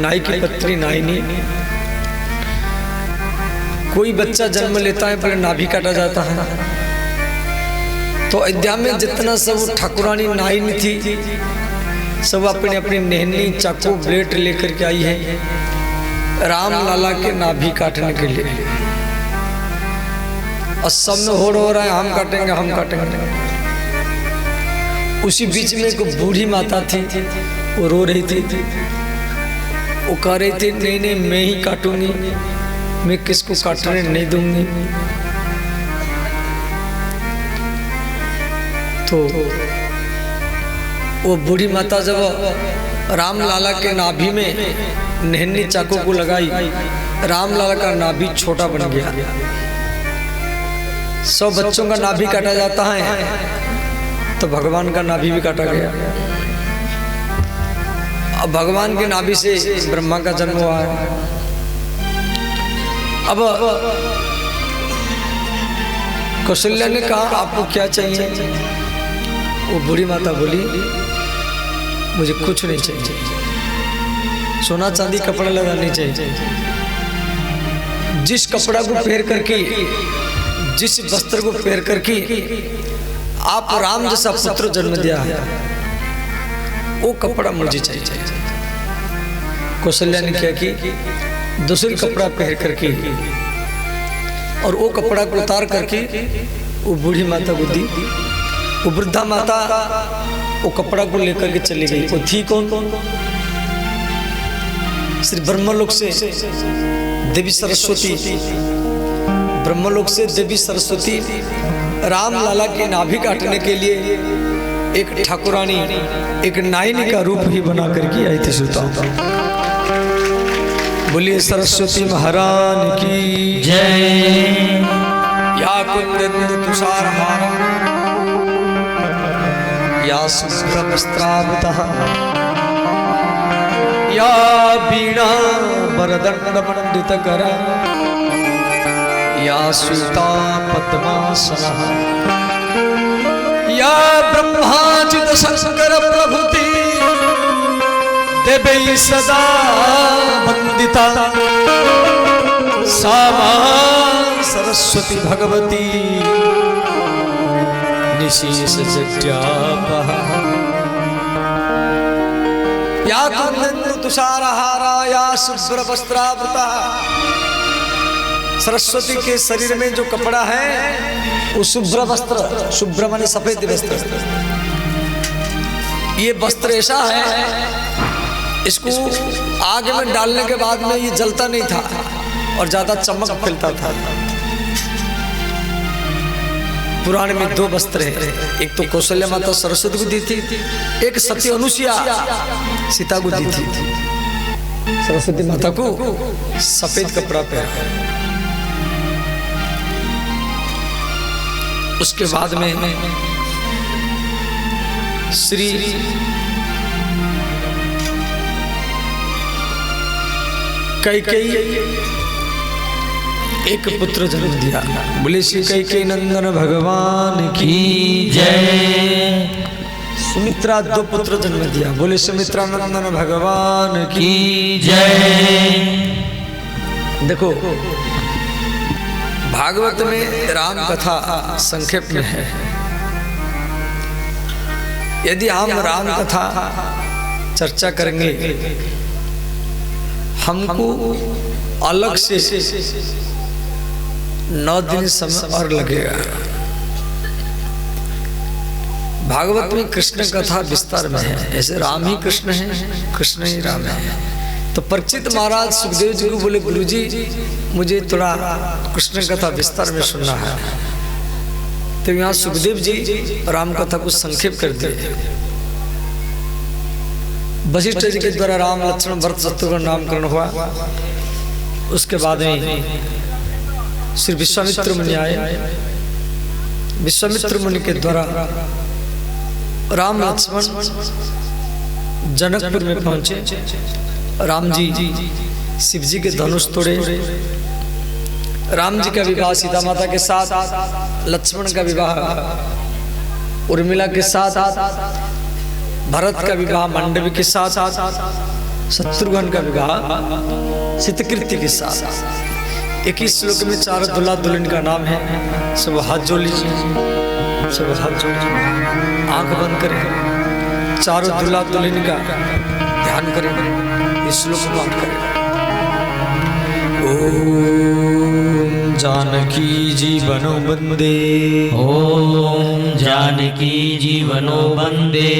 Speaker 1: नाई की पत्नी नाइनी। कोई बच्चा जन्म लेता है पहले नाभि काटा जाता है। तो अयोध्या में जितना सब ठाकुरानी नाइनी थी सब अपने अपने नहनी चाकू ब्लेड लेकर के आई है राम लाला के नाभि काटने के लिए। और सब में होड़ हो रहा है, हम काटेंगे हम काटेंगे। उसी बीच में एक बूढ़ी माता थी, वो रो रही थी। वो कह रही थी नहीं नहीं मैं ही काटूंगी, मैं किसको काटने नहीं दूंगी। तो वो बूढ़ी माता जब राम लाला के नाभि में नहनी चाकू को लगाई, राम लाला का नाभि छोटा बन गया। 100 बच्चों का नाभि काटा जाता है तो भगवान का नाभि भी काटा गया। अब भगवान के नाभि से ब्रह्मा का जन्म हुआ है। अब कौशल्या ने कहा आपको क्या चाहिए? वो बूढ़ी माता बोली मुझे कुछ नहीं चाहिए, सोना चांदी कपड़ा लगा नहीं चाहिए। जिस कपड़ा को पहन करके, जिस वस्त्र को पहन करके आप राम जैसा पुत्र जन्म दिया है वो कपड़ा मुझे चाहिए। कौशल्या ने क्या कि दूसरी कपड़ा पहन करके और वो कपड़ा को उतार करके वो बूढ़ी माता को दी। वो वृद्धा माता वो कपड़ा को लेकर के चली गई। वो थी कौन? श्री ब्रह्मलोक से देवी सरस्वती ब्रह्मलोक से देवी सरस्वती राम लाला के नाभि काटने के लिए एक ठाकुरानी, एक नायनी का रूप ही बना करके आई थी सुता। बोलिए सरस्वती महारानी की
Speaker 2: जय।
Speaker 1: या कुंदन तुषारहार या शुभ्रवस्त्रावृतः या वीणा वरदण्डमण्डितकरा या श्वेता पद्मासनः या ब्रह्माच्युत शंकर प्रभृति देवैः सदा वन्दिता सा मां सरस्वती भगवती निशेष जड्यापः। या कुंदन तुषारहारा या शुभ्रवस्त्रावृता। सरस्वती के शरीर में जो कपड़ा है वो शुभ्र वस्त्र, शुभ्र माने सफेद वस्त्र। ये वस्त्र ऐसा है, इसको आग में डालने के बाद में ये जलता नहीं था और ज्यादा चमक फैलता था। पुराण में दो वस्त्र हैं, एक तो कौशल्या माता सरस्वती को दी थी, एक सती अनुसुईया सीता को दी थी। सरस्वती माता को सफेद कपड़ा पहना, उसके बाद में श्री कैकेयी एक पुत्र जन्म दिया। बोले श्री कैकेयी नंदन भगवान की
Speaker 2: जय।
Speaker 1: सुमित्रा दो पुत्र जन्म दिया। बोले सुमित्रा नंदन भगवान
Speaker 2: की जय।
Speaker 1: देखो भागवत में राम कथा संक्षेप में है। यदि हम राम कथा चर्चा करेंगे, हमको अलग से 9 दिन समय और लगेगा। भागवत में कृष्ण कथा विस्तार में है, ऐसे राम ही कृष्ण है, कृष्ण ही राम है। तो परीक्षित महाराज सुखदेव जी को बोले गुरुजी मुझे थोड़ा कृष्ण कथा विस्तार में सुनना है। तो यहाँ सुखदेव जी राम कथा को संक्षेप कर दिए। वशिष्ठ जी के द्वारा राम लक्ष्मण भरत शत्रुघ्न नामकरण हुआ। उसके बाद में श्री विश्वामित्र मुनि आए। विश्वामित्र मुनि के द्वारा राम लक्ष्मण जनकपुर में पहुंचे। राम जी शिव जी के धनुष तोड़े। राम जी का विवाह सीता माता के साथ, लक्ष्मण का विवाह उर्मिला के साथ, भरत का विवाह मांडवी के साथ, शत्रुघ्न का विवाह शीतकृत्य के साथ। 21 श्लोक में 4 दुल्हा दुल्हन का नाम है। सब हाथ जोड़ लीजिए, सब हाथ जोड़ आंख बंद करें, चारों दुल्हा दुल्हन का ध्यान करें, इस श्लोक पाठ करें। ओम जानकी जीवनो वंदे,
Speaker 2: ओम जानकी जीवनो वंदे,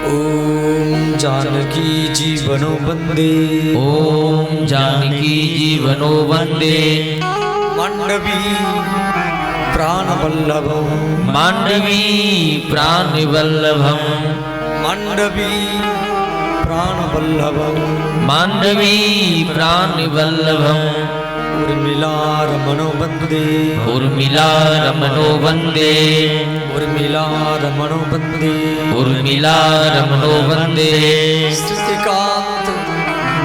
Speaker 1: ओम जानकी जीवनो वंदे,
Speaker 2: ओम जानकी जीवनो वंदे।
Speaker 1: मांडवी प्राणवल्लभम,
Speaker 2: मांडवी प्राणवल्लभम,
Speaker 1: मांडवी प्राणवल्लभम,
Speaker 2: मांडवी प्राणवल्लभम।
Speaker 1: उर्मिला रमणो वंदे,
Speaker 2: उर्मिला रमणो वंदे,
Speaker 1: उर्मिला रमणो वंदे,
Speaker 2: उर्मिला रमणो वंदे।
Speaker 1: श्रुतिकांत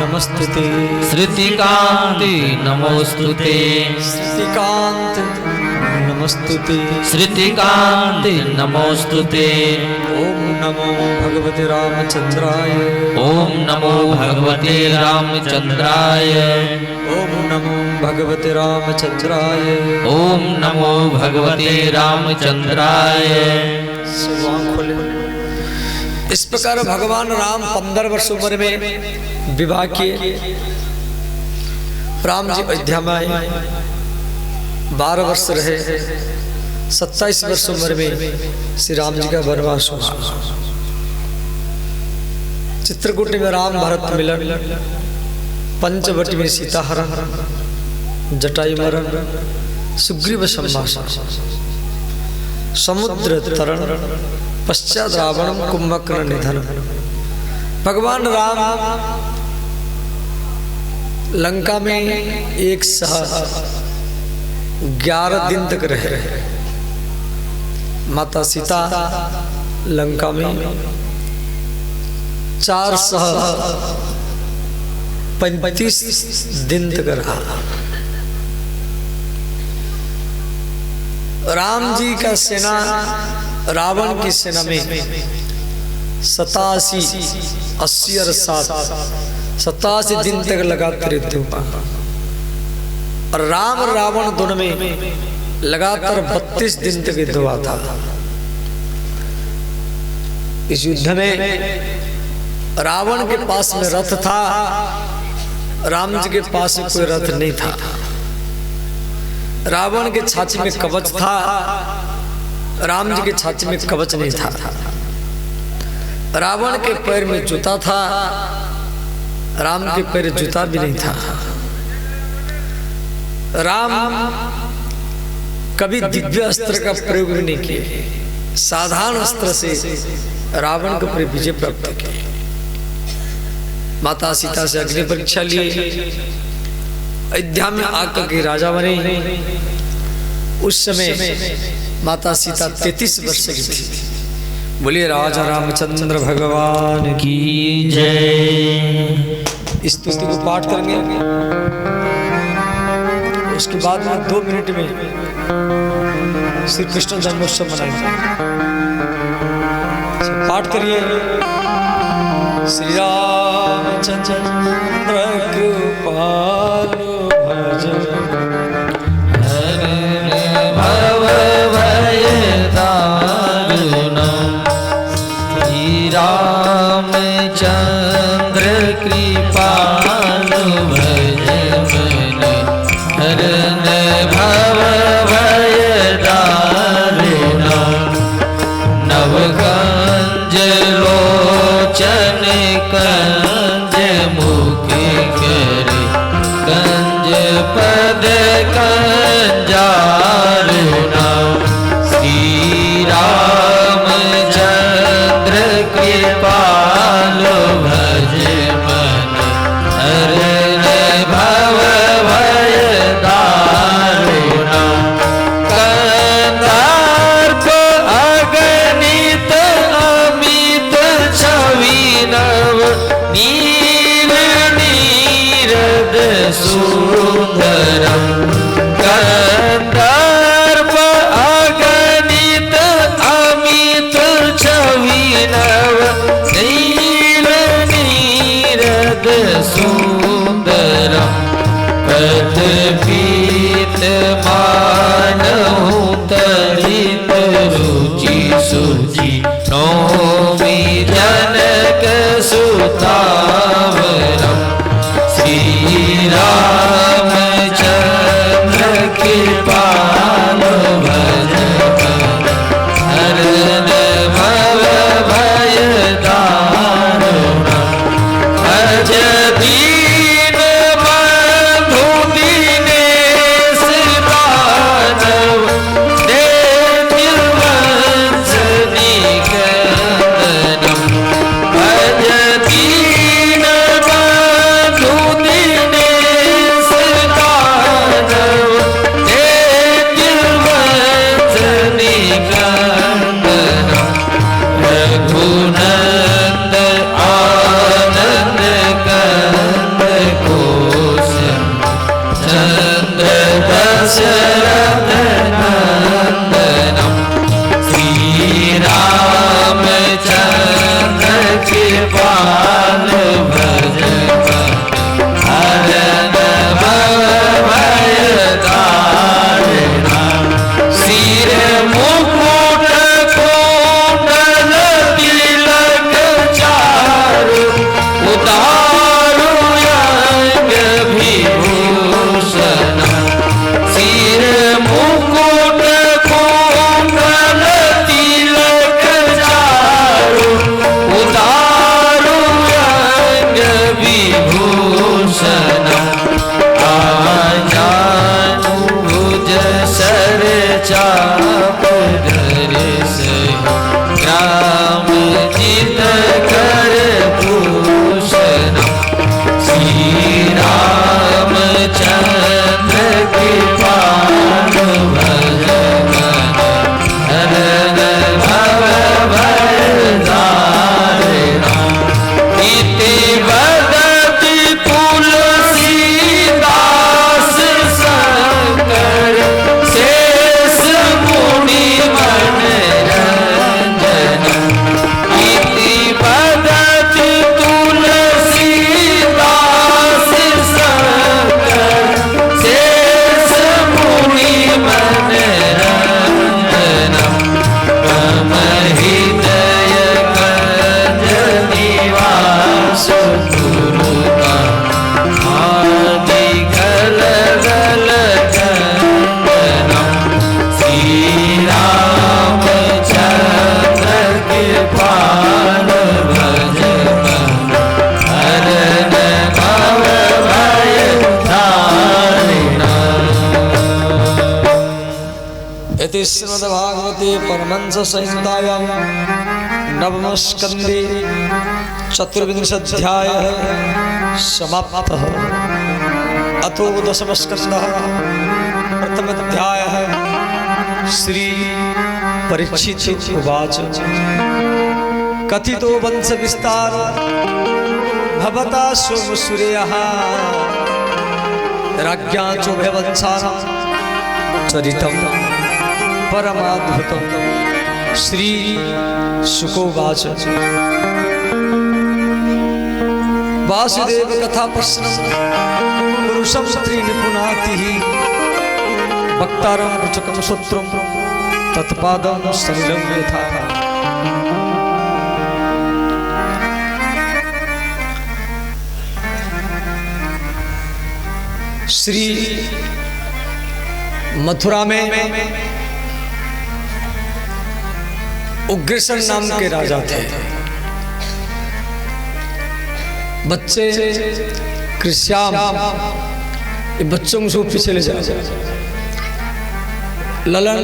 Speaker 1: नमस्तुते,
Speaker 2: श्रुतिकांति नमोस्तुते,
Speaker 1: श्रुतिकांत नमस्तुते,
Speaker 2: श्रुतिकांति नमोस्तुते।
Speaker 1: ओम नमो भगवते रामचंद्राय,
Speaker 2: ओम नमो भगवते रामचंद्राय,
Speaker 1: ओम नमो भगवते रामचंद्राय,
Speaker 2: ओम नमो भगवते रामचंद्राय।
Speaker 1: सब आँख खोले। इस प्रकार भगवान राम 15 वर्ष उम्र में विवाह किए। राम जी अयोध्या में आए, 12 वर्ष रहे। 27 वर्ष उम्र में श्री राम जी का वनवास हुआ। चित्रकूट में राम भरत मिलन, पंचवटी में सीता हरण, जटायु मरण, सुग्रीव संभाषण। समुद्र तरण पश्चात रावण कुंभकर्ण निधन। भगवान राम लंका में एक सह 11 दिन तक रहे। माता सीता लंका में 435 दिन तक रहा। राम जी का सेना रावण की सेना में 87, 80 और 87 दिन तक लगातार युद्ध हुआ। और राम और रावण दोनों में लगातार 32 दिन तक युद्ध हुआ था। इस युद्ध में रावण के पास में रथ था, राम जी के पास में कोई रथ नहीं था। रावण के छाती में कवच था, राम जी के छाती में कवच नहीं था। रावण के पैर में जूता था, राम के पैर जूता भी नहीं था। राम कभी दिव्य अस्त्र का प्रयोग भी नहीं किए, साधारण अस्त्र से रावण के ऊपर विजय प्राप्त किए। माता सीता से अग्नि परीक्षा लिए, अयोध्या में आकर के राजा बने। उस समय माता सीता 33 वर्ष की थी। बोलिए राजा रामचंद्र भगवान
Speaker 2: की जय।
Speaker 1: इस स्तुति को पाठ करेंगे। उसके बाद में 2 मिनट में श्री कृष्ण जन्मोत्सव मनाएंगे। पाठ करिए। श्री रामचंद्र कृपालु भज
Speaker 2: भव भय दारुणम्। श्री रामचंद्र कृपालु भज मन हरन भव भय दारुणम्। नवगंज लोचन कंज मुखी करे कंज पद कंजारुणम्। श्री रामचंद्र कृपालु भज मन हरन भव भय दारुणम्। कंदार्प अगणित अमित छवि नव नील नीरद सुंदरम्। कंदार्प अगणित अमित छवि नव नील नीरद सुंदरम्। पद पीत मानहु तरित रुचि सुचि नौमि जनक सुतावरम्। श्री रामचंद्र कृपालु भज हरन भव भय दारुणम्। भज दीन बंधु दीनेश दानव देववंश निकंदनम्। भज दीन बंधु दीनेश दानव देववंश निकंदनम्। रघुनंद आनंद कंद बदति तुलसीदास शंकर शेष मुनि मनरंजन इति बदति तुलसीदास शंकर शेष मुनि मनरंजन मम हृदय कंज निवास गुरुता आदि गल गल चंदनम श्री रामचंद्र कृपाल भजन हरण भव भय तारिणा।
Speaker 1: इति श्रीमद्भागवते परमहंस संहितायां नवम स्कंदे चतुर्विंशाध्यायः समाप्तः। अथो दशम स्कंदः प्रथम अध्यायः। श्री परीक्षित उवाच कथितो वंश विस्तार भवता सोमसूर्यः राज्ञा चोभयवंशानां चरितं परमाद्भुतं। श्री शुकोवाच वासुदेव कथा प्रश्नं पुरुषं स्त्री निपुणातिः वक्तारं रुचकं सूत्रं तत्पादं सलिलं यथा। श्री मथुरा में उग्रसेन नाम के राजा थे। बच्चे कृष्याम ये बच्चों को पीछे ले जाओ, ललन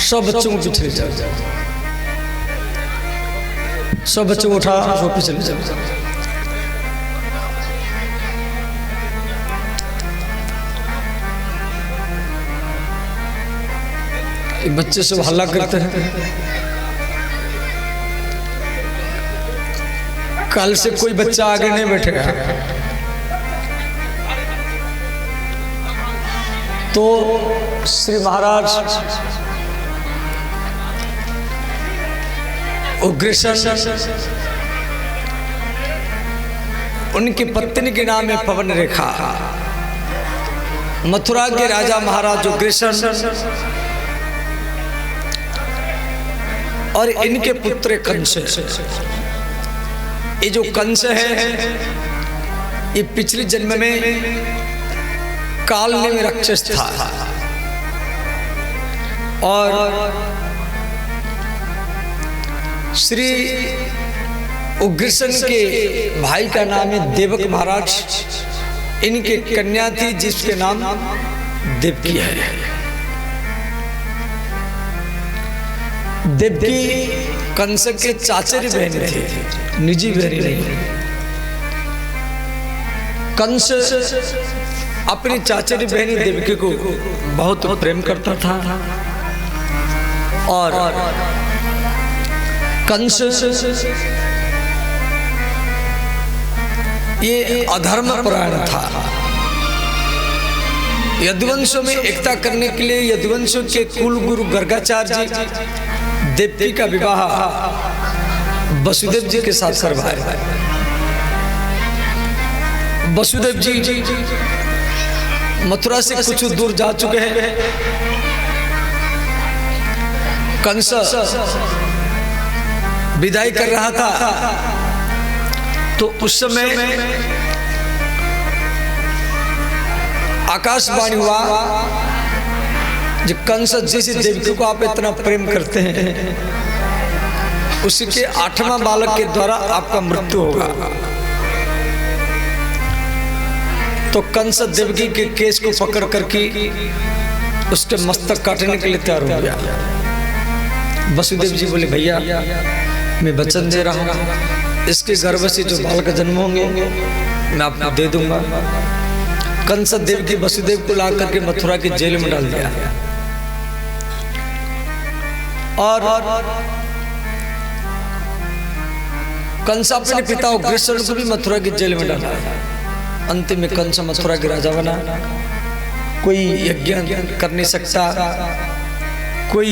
Speaker 1: सब बच्चों को पीछे ले जाओ, सब बच्चों को उठा सब पीछे ले जाओ। बच्चे सब हल्ला करते हैं। कल से कोई बच्चा आगे नहीं बैठेगा। तो श्री महाराज उग्रसेन उनकी पत्नी के नाम है पवन रेखा। मथुरा के राजा महाराज उग्रसेन और इनके पुत्र कंस। ये जो कंस है ये पिछले जन्म में कालनेमि राक्षस था और श्री उग्रसेन के भाई का नाम है देवक महाराज। इनके कन्या थी जिसके नाम देवकी है। देवकी कंस के चाचरी बहन थे, निजी बहन नहीं। कंस अपनी चाचरी बहन देवकी को बहुत प्रेम करता था और कंस ये अधर्म परायण था। यदुवंशों में एकता करने के लिए यदुवंशों के कुल गुरु गर्गाचार्य जी देवकी का विवाह वसुदेव जी के साथ करवाया। वसुदेव जी मथुरा से कुछ दूर जा चुके हैं। कंस विदाई कर रहा था तो उस समय आकाशवाणी हुआ जो कंस जैसे देवकी को आप इतना प्रेम करते हैं उसके 8वां बालक के द्वारा आपका मृत्यु होगा। तो कंस देवकी के केस को पकड़ करके उसके मस्तक काटने के लिए तैयार हो गया। वसुदेव जी बोले भैया मैं वचन दे रहा हूँ इसके गर्भ से जो बालक जन्म होंगे मैं आपको दे दूंगा। कंस देवकी वसुदेव को ला करके मथुरा की जेल में डाल दिया और कंस अपने पिता उग्रसेन को भी मथुरा की जेल में डाला। अंतिम में कंस मथुरा के राजा बना। कोई यज्ञ कर नहीं सकता, कोई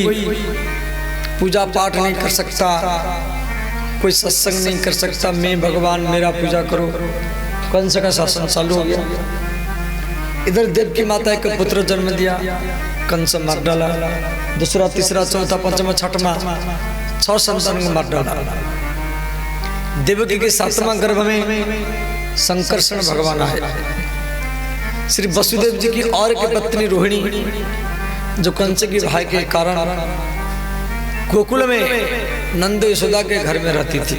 Speaker 1: पूजा पाठ नहीं कर सकता, कोई सत्संग नहीं कर सकता। मैं भगवान मेरा पूजा करो। कंस का शासन चालू हो गया। इधर देवकी माता का पुत्र जन्म दिया, कंस मार डाला। दूसरा, तीसरा, चौथा, पंचमा, छठवां 6 संतान को मार डाला। देवकी के 7वां गर्भ में संकर्षण भगवान आए। श्री वसुदेव जी की और की पत्नी रोहिणी, जो कंस के भाई के कारण गोकुल में नंद यशोदा के घर में रहती थी।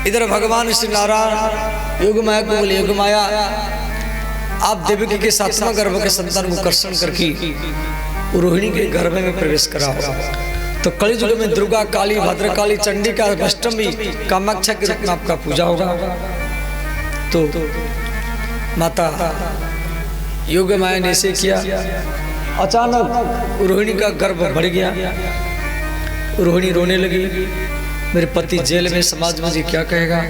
Speaker 1: इधर भगवान श्री नारायण योग माया को बोले, योग माया आप देवकी के 7वां गर्भ के संतान को कर्षण करके रोहिणी के गर्भ में प्रवेश कराओ। तो कलियुग में दुर्गा, काली, भद्रकाली, चंडिका, अष्टमी, कामाख्या के रूप में आपका पूजा होगा। तो माता योग माया ने ऐसे किया। अचानक रोहिणी का गर्भ बढ़ गया। रोहिणी रोने लगी, मेरे पति जेल में, समाज में जी क्या कहेगा।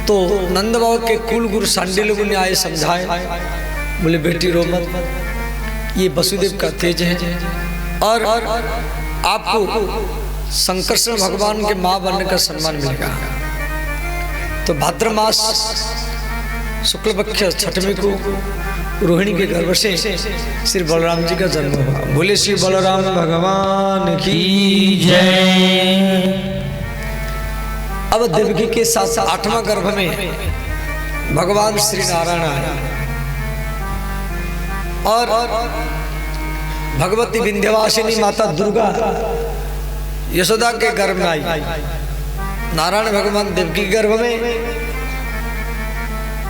Speaker 1: तो नंद बाबा के कुल गुरु सांडिल्य ने आए, समझाए, बोले बेटी रो मत, ये वसुदेव का तेज है और आपको संकर्षण भगवान के मां बनने का सम्मान मिलेगा। तो भाद्र मास शुक्ल पक्ष 6वीं को रोहिणी के गर्भ से श्री बलराम जी का जन्म हुआ। बोले श्री बलराम भगवान की
Speaker 2: जय।
Speaker 1: अब देवकी के 8वां गर्भ में भगवान श्री नारायण आए और भगवती विंध्यवासिनी माता दुर्गा यशोदा के गर्भ में आई। नारायण भगवान देवकी के गर्भ में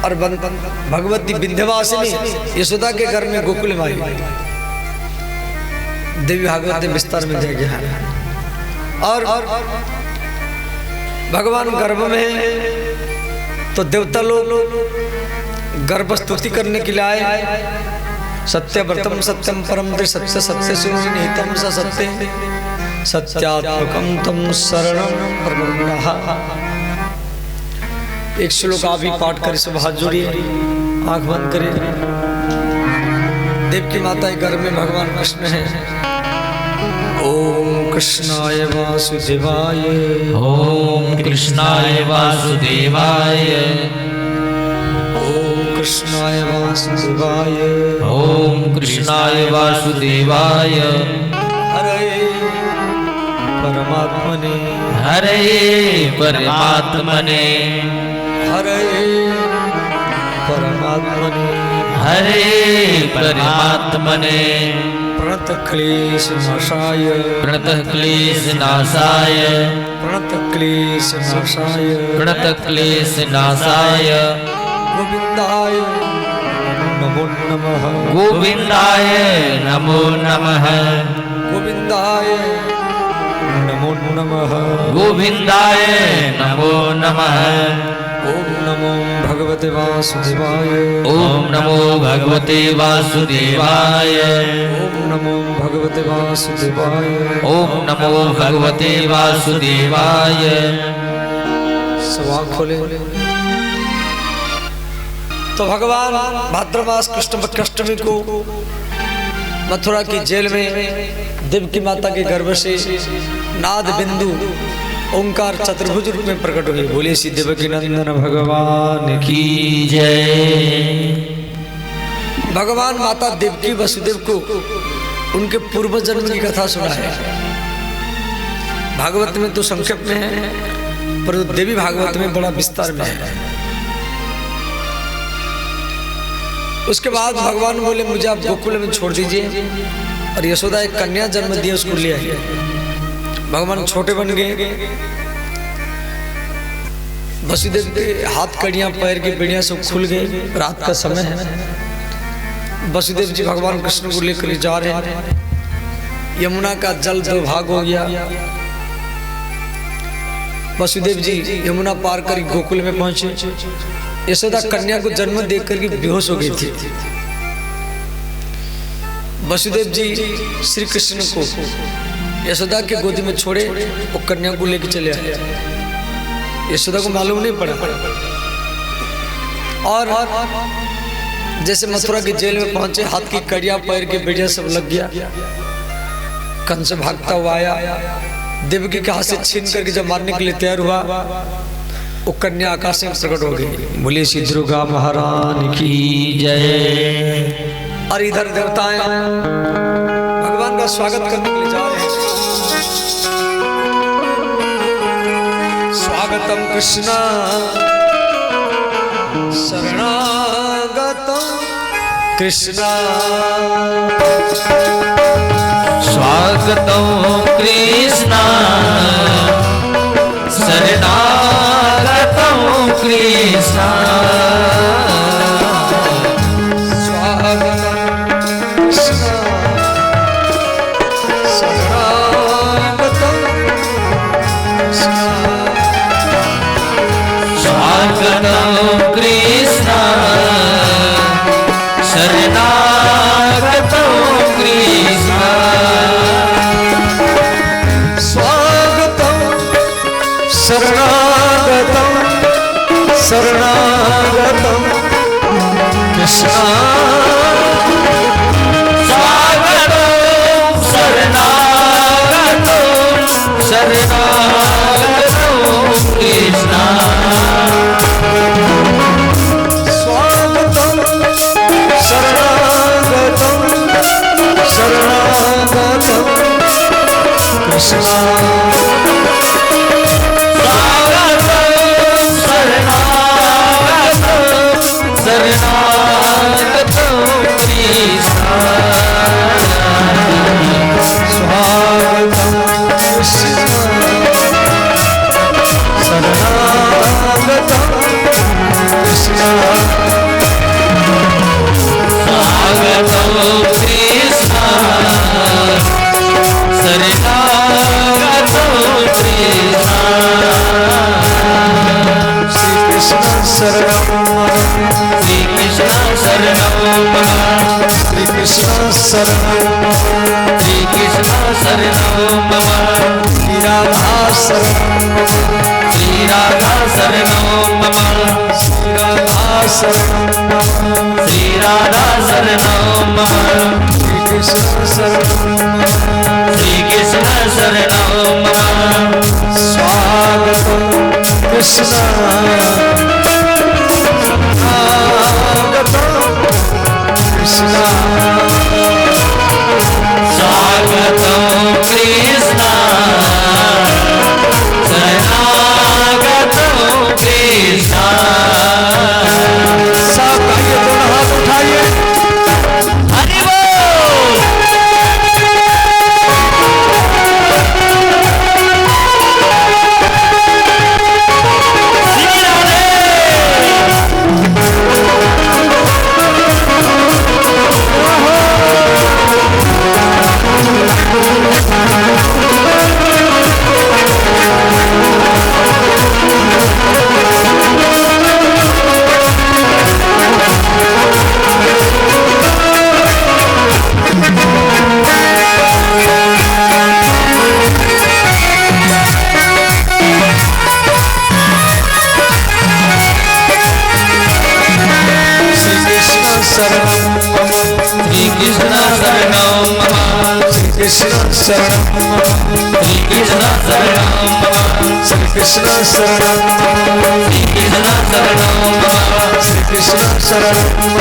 Speaker 1: और भगवती विंध्यवासिनी यशोदा के घर में गोकुल में आई। देवी भागवत विस्तार में दिया गया है। और भगवान गर्भ में तो देवता लोग गर्भ स्तुति करने के लिए आए। सत्यव्रतम सत्यम परम सत्य सत्य सुनिहितम स सत्य सत्यात्मकम तम शरणम प्रपन्नः। एक श्लोक आप ही पाठ कर सब हाथ जोड़िए, आंख बंद करिए। देवकी माता के गर्भ में भगवान कृष्ण है। ओम कृष्णाय वासुदेवाय,
Speaker 2: ओम कृष्णाय वासुदेवाय,
Speaker 1: ओम कृष्णाय वासुदेवाय,
Speaker 2: ओम कृष्णाय वासुदेवाय,
Speaker 1: हरे परमात्मने,
Speaker 2: हरे परमात्मने,
Speaker 1: हरे परमात्मने,
Speaker 2: हरे परमात्मने,
Speaker 1: प्रणत क्लेश नाशाय,
Speaker 2: प्रणत क्लेश नाशाय,
Speaker 1: प्रणत क्लेश नाशाय,
Speaker 2: प्रणत क्लेश नाशाय,
Speaker 1: गोविंदाय नमो नमः,
Speaker 2: गोविंदाय नमो नमः,
Speaker 1: गोविंदाय नमो नमः,
Speaker 2: गोविंदाय नमो नमः।
Speaker 1: ओम नमो भगवते वासुदेवाय,
Speaker 2: ओम नमो भगवते वासुदेवाय,
Speaker 1: ओम नमो भगवते वासुदेवाय,
Speaker 2: ओम नमो भगवते वासुदेवाय।
Speaker 1: सब आँख खोले। तो भगवान भाद्र मास कृष्ण पक्ष अष्टमी को मथुरा की जेल में देवकी माता के गर्भ से नाद बिंदु ओंकार चतुर्भुज रूप में प्रकट हुए। बोले श्री देवकी नंदन भगवान
Speaker 2: की जय।
Speaker 1: भगवान माता देवकी वसुदेव को उनके पूर्व जन्म की कथा सुना है। भागवत में तो संक्षेप में है, पर देवी भागवत में बड़ा विस्तार में है। उसके बाद भगवान बोले मुझे आप गोकुल में छोड़ दीजिए, और यशोदा एक कन्या जन्म दिया, उसको ले आइए। भगवान छोटे बन गए। वसुदेव के हाथ कड़ियां, पैर की बेड़ियां सब खुल गई। रात का समय है। वसुदेव जी भगवान कृष्ण को लेकर जा रहे हैं। यमुना का जल 2 भाग हो गया। वसुदेव जी यमुना पार कर गोकुल में पहुंचे। यशोदा कन्या को जन्म देकर के बेहोश हो गई थी। वसुदेव जी श्री कृष्ण को यशोदा के गोदी में छोड़े, वो कन्या को लेकर चले आए। यशोदा को मालूम नहीं पड़ा। और जैसे मथुरा की जेल में पहुंचे, हाथ की कड़िया पैर के बेड़िया सब लग गया। कंस भागता हुआ आया, देवकी के हाथ से छीन करके जब मारने के लिए तैयार हुआ, वो कन्या आकाश में प्रकट हो गई। बोलिए श्री दुर्गा महारानी की
Speaker 2: जय।
Speaker 1: और इधर देवताएं भगवान का स्वागत करने के लिए जा रहे हैं। स्वागतम कृष्णा शरणागतम कृष्णा,
Speaker 2: स्वागतम कृष्णा शरणागतम कृष्णा,
Speaker 1: स्वागतम कृष्णा शरणागतम कृष्णा,
Speaker 2: स्वागतम कृष्णा शरणागतम कृष्णा,
Speaker 1: स्वागतम शरणागतम शरणागतम कृष्णा,
Speaker 2: स्वागतम शरणागतम शरणागतम कृष्णा,
Speaker 1: स्वागतम शरणागतम शरणागतम कृष्णा,
Speaker 2: स्वागतम शरणागतम शरणागतम कृष्णा,
Speaker 1: स्वागतम कृष्णा शरणागतम कृष्णा,
Speaker 2: स्वागतम कृष्णा शरणागतम कृष्णा,
Speaker 1: श्री कृष्ण शरणम
Speaker 2: श्री कृष्ण शरणं मम,
Speaker 1: श्री कृष्ण शरणम
Speaker 2: श्री कृष्ण शरणं मम,
Speaker 1: श्री राधा शरणम
Speaker 2: श्री राधा शरणं मम,
Speaker 1: श्री राधा शरणम
Speaker 2: श्री राधा शरणं मम,
Speaker 1: श्री कृष्ण शरणम
Speaker 2: श्री कृष्ण शरणं मम,
Speaker 1: स्वागतम कृष्ण स्वागतम कृष्ण,
Speaker 2: स्वागतं कृष्ण शरणागतं कृष्ण,
Speaker 1: सब भाइयों दोनों हाथ उठाइए।
Speaker 2: हरि बोल। श्री राधे।
Speaker 1: श्री कृष्ण शरणम
Speaker 2: श्री कृष्ण शरणं मम,
Speaker 1: श्री कृष्ण शरणम
Speaker 2: श्री कृष्ण शरणं मम,
Speaker 1: श्री कृष्ण शरणम
Speaker 2: श्री कृष्ण शरणं मम,
Speaker 1: श्री कृष्ण शरणम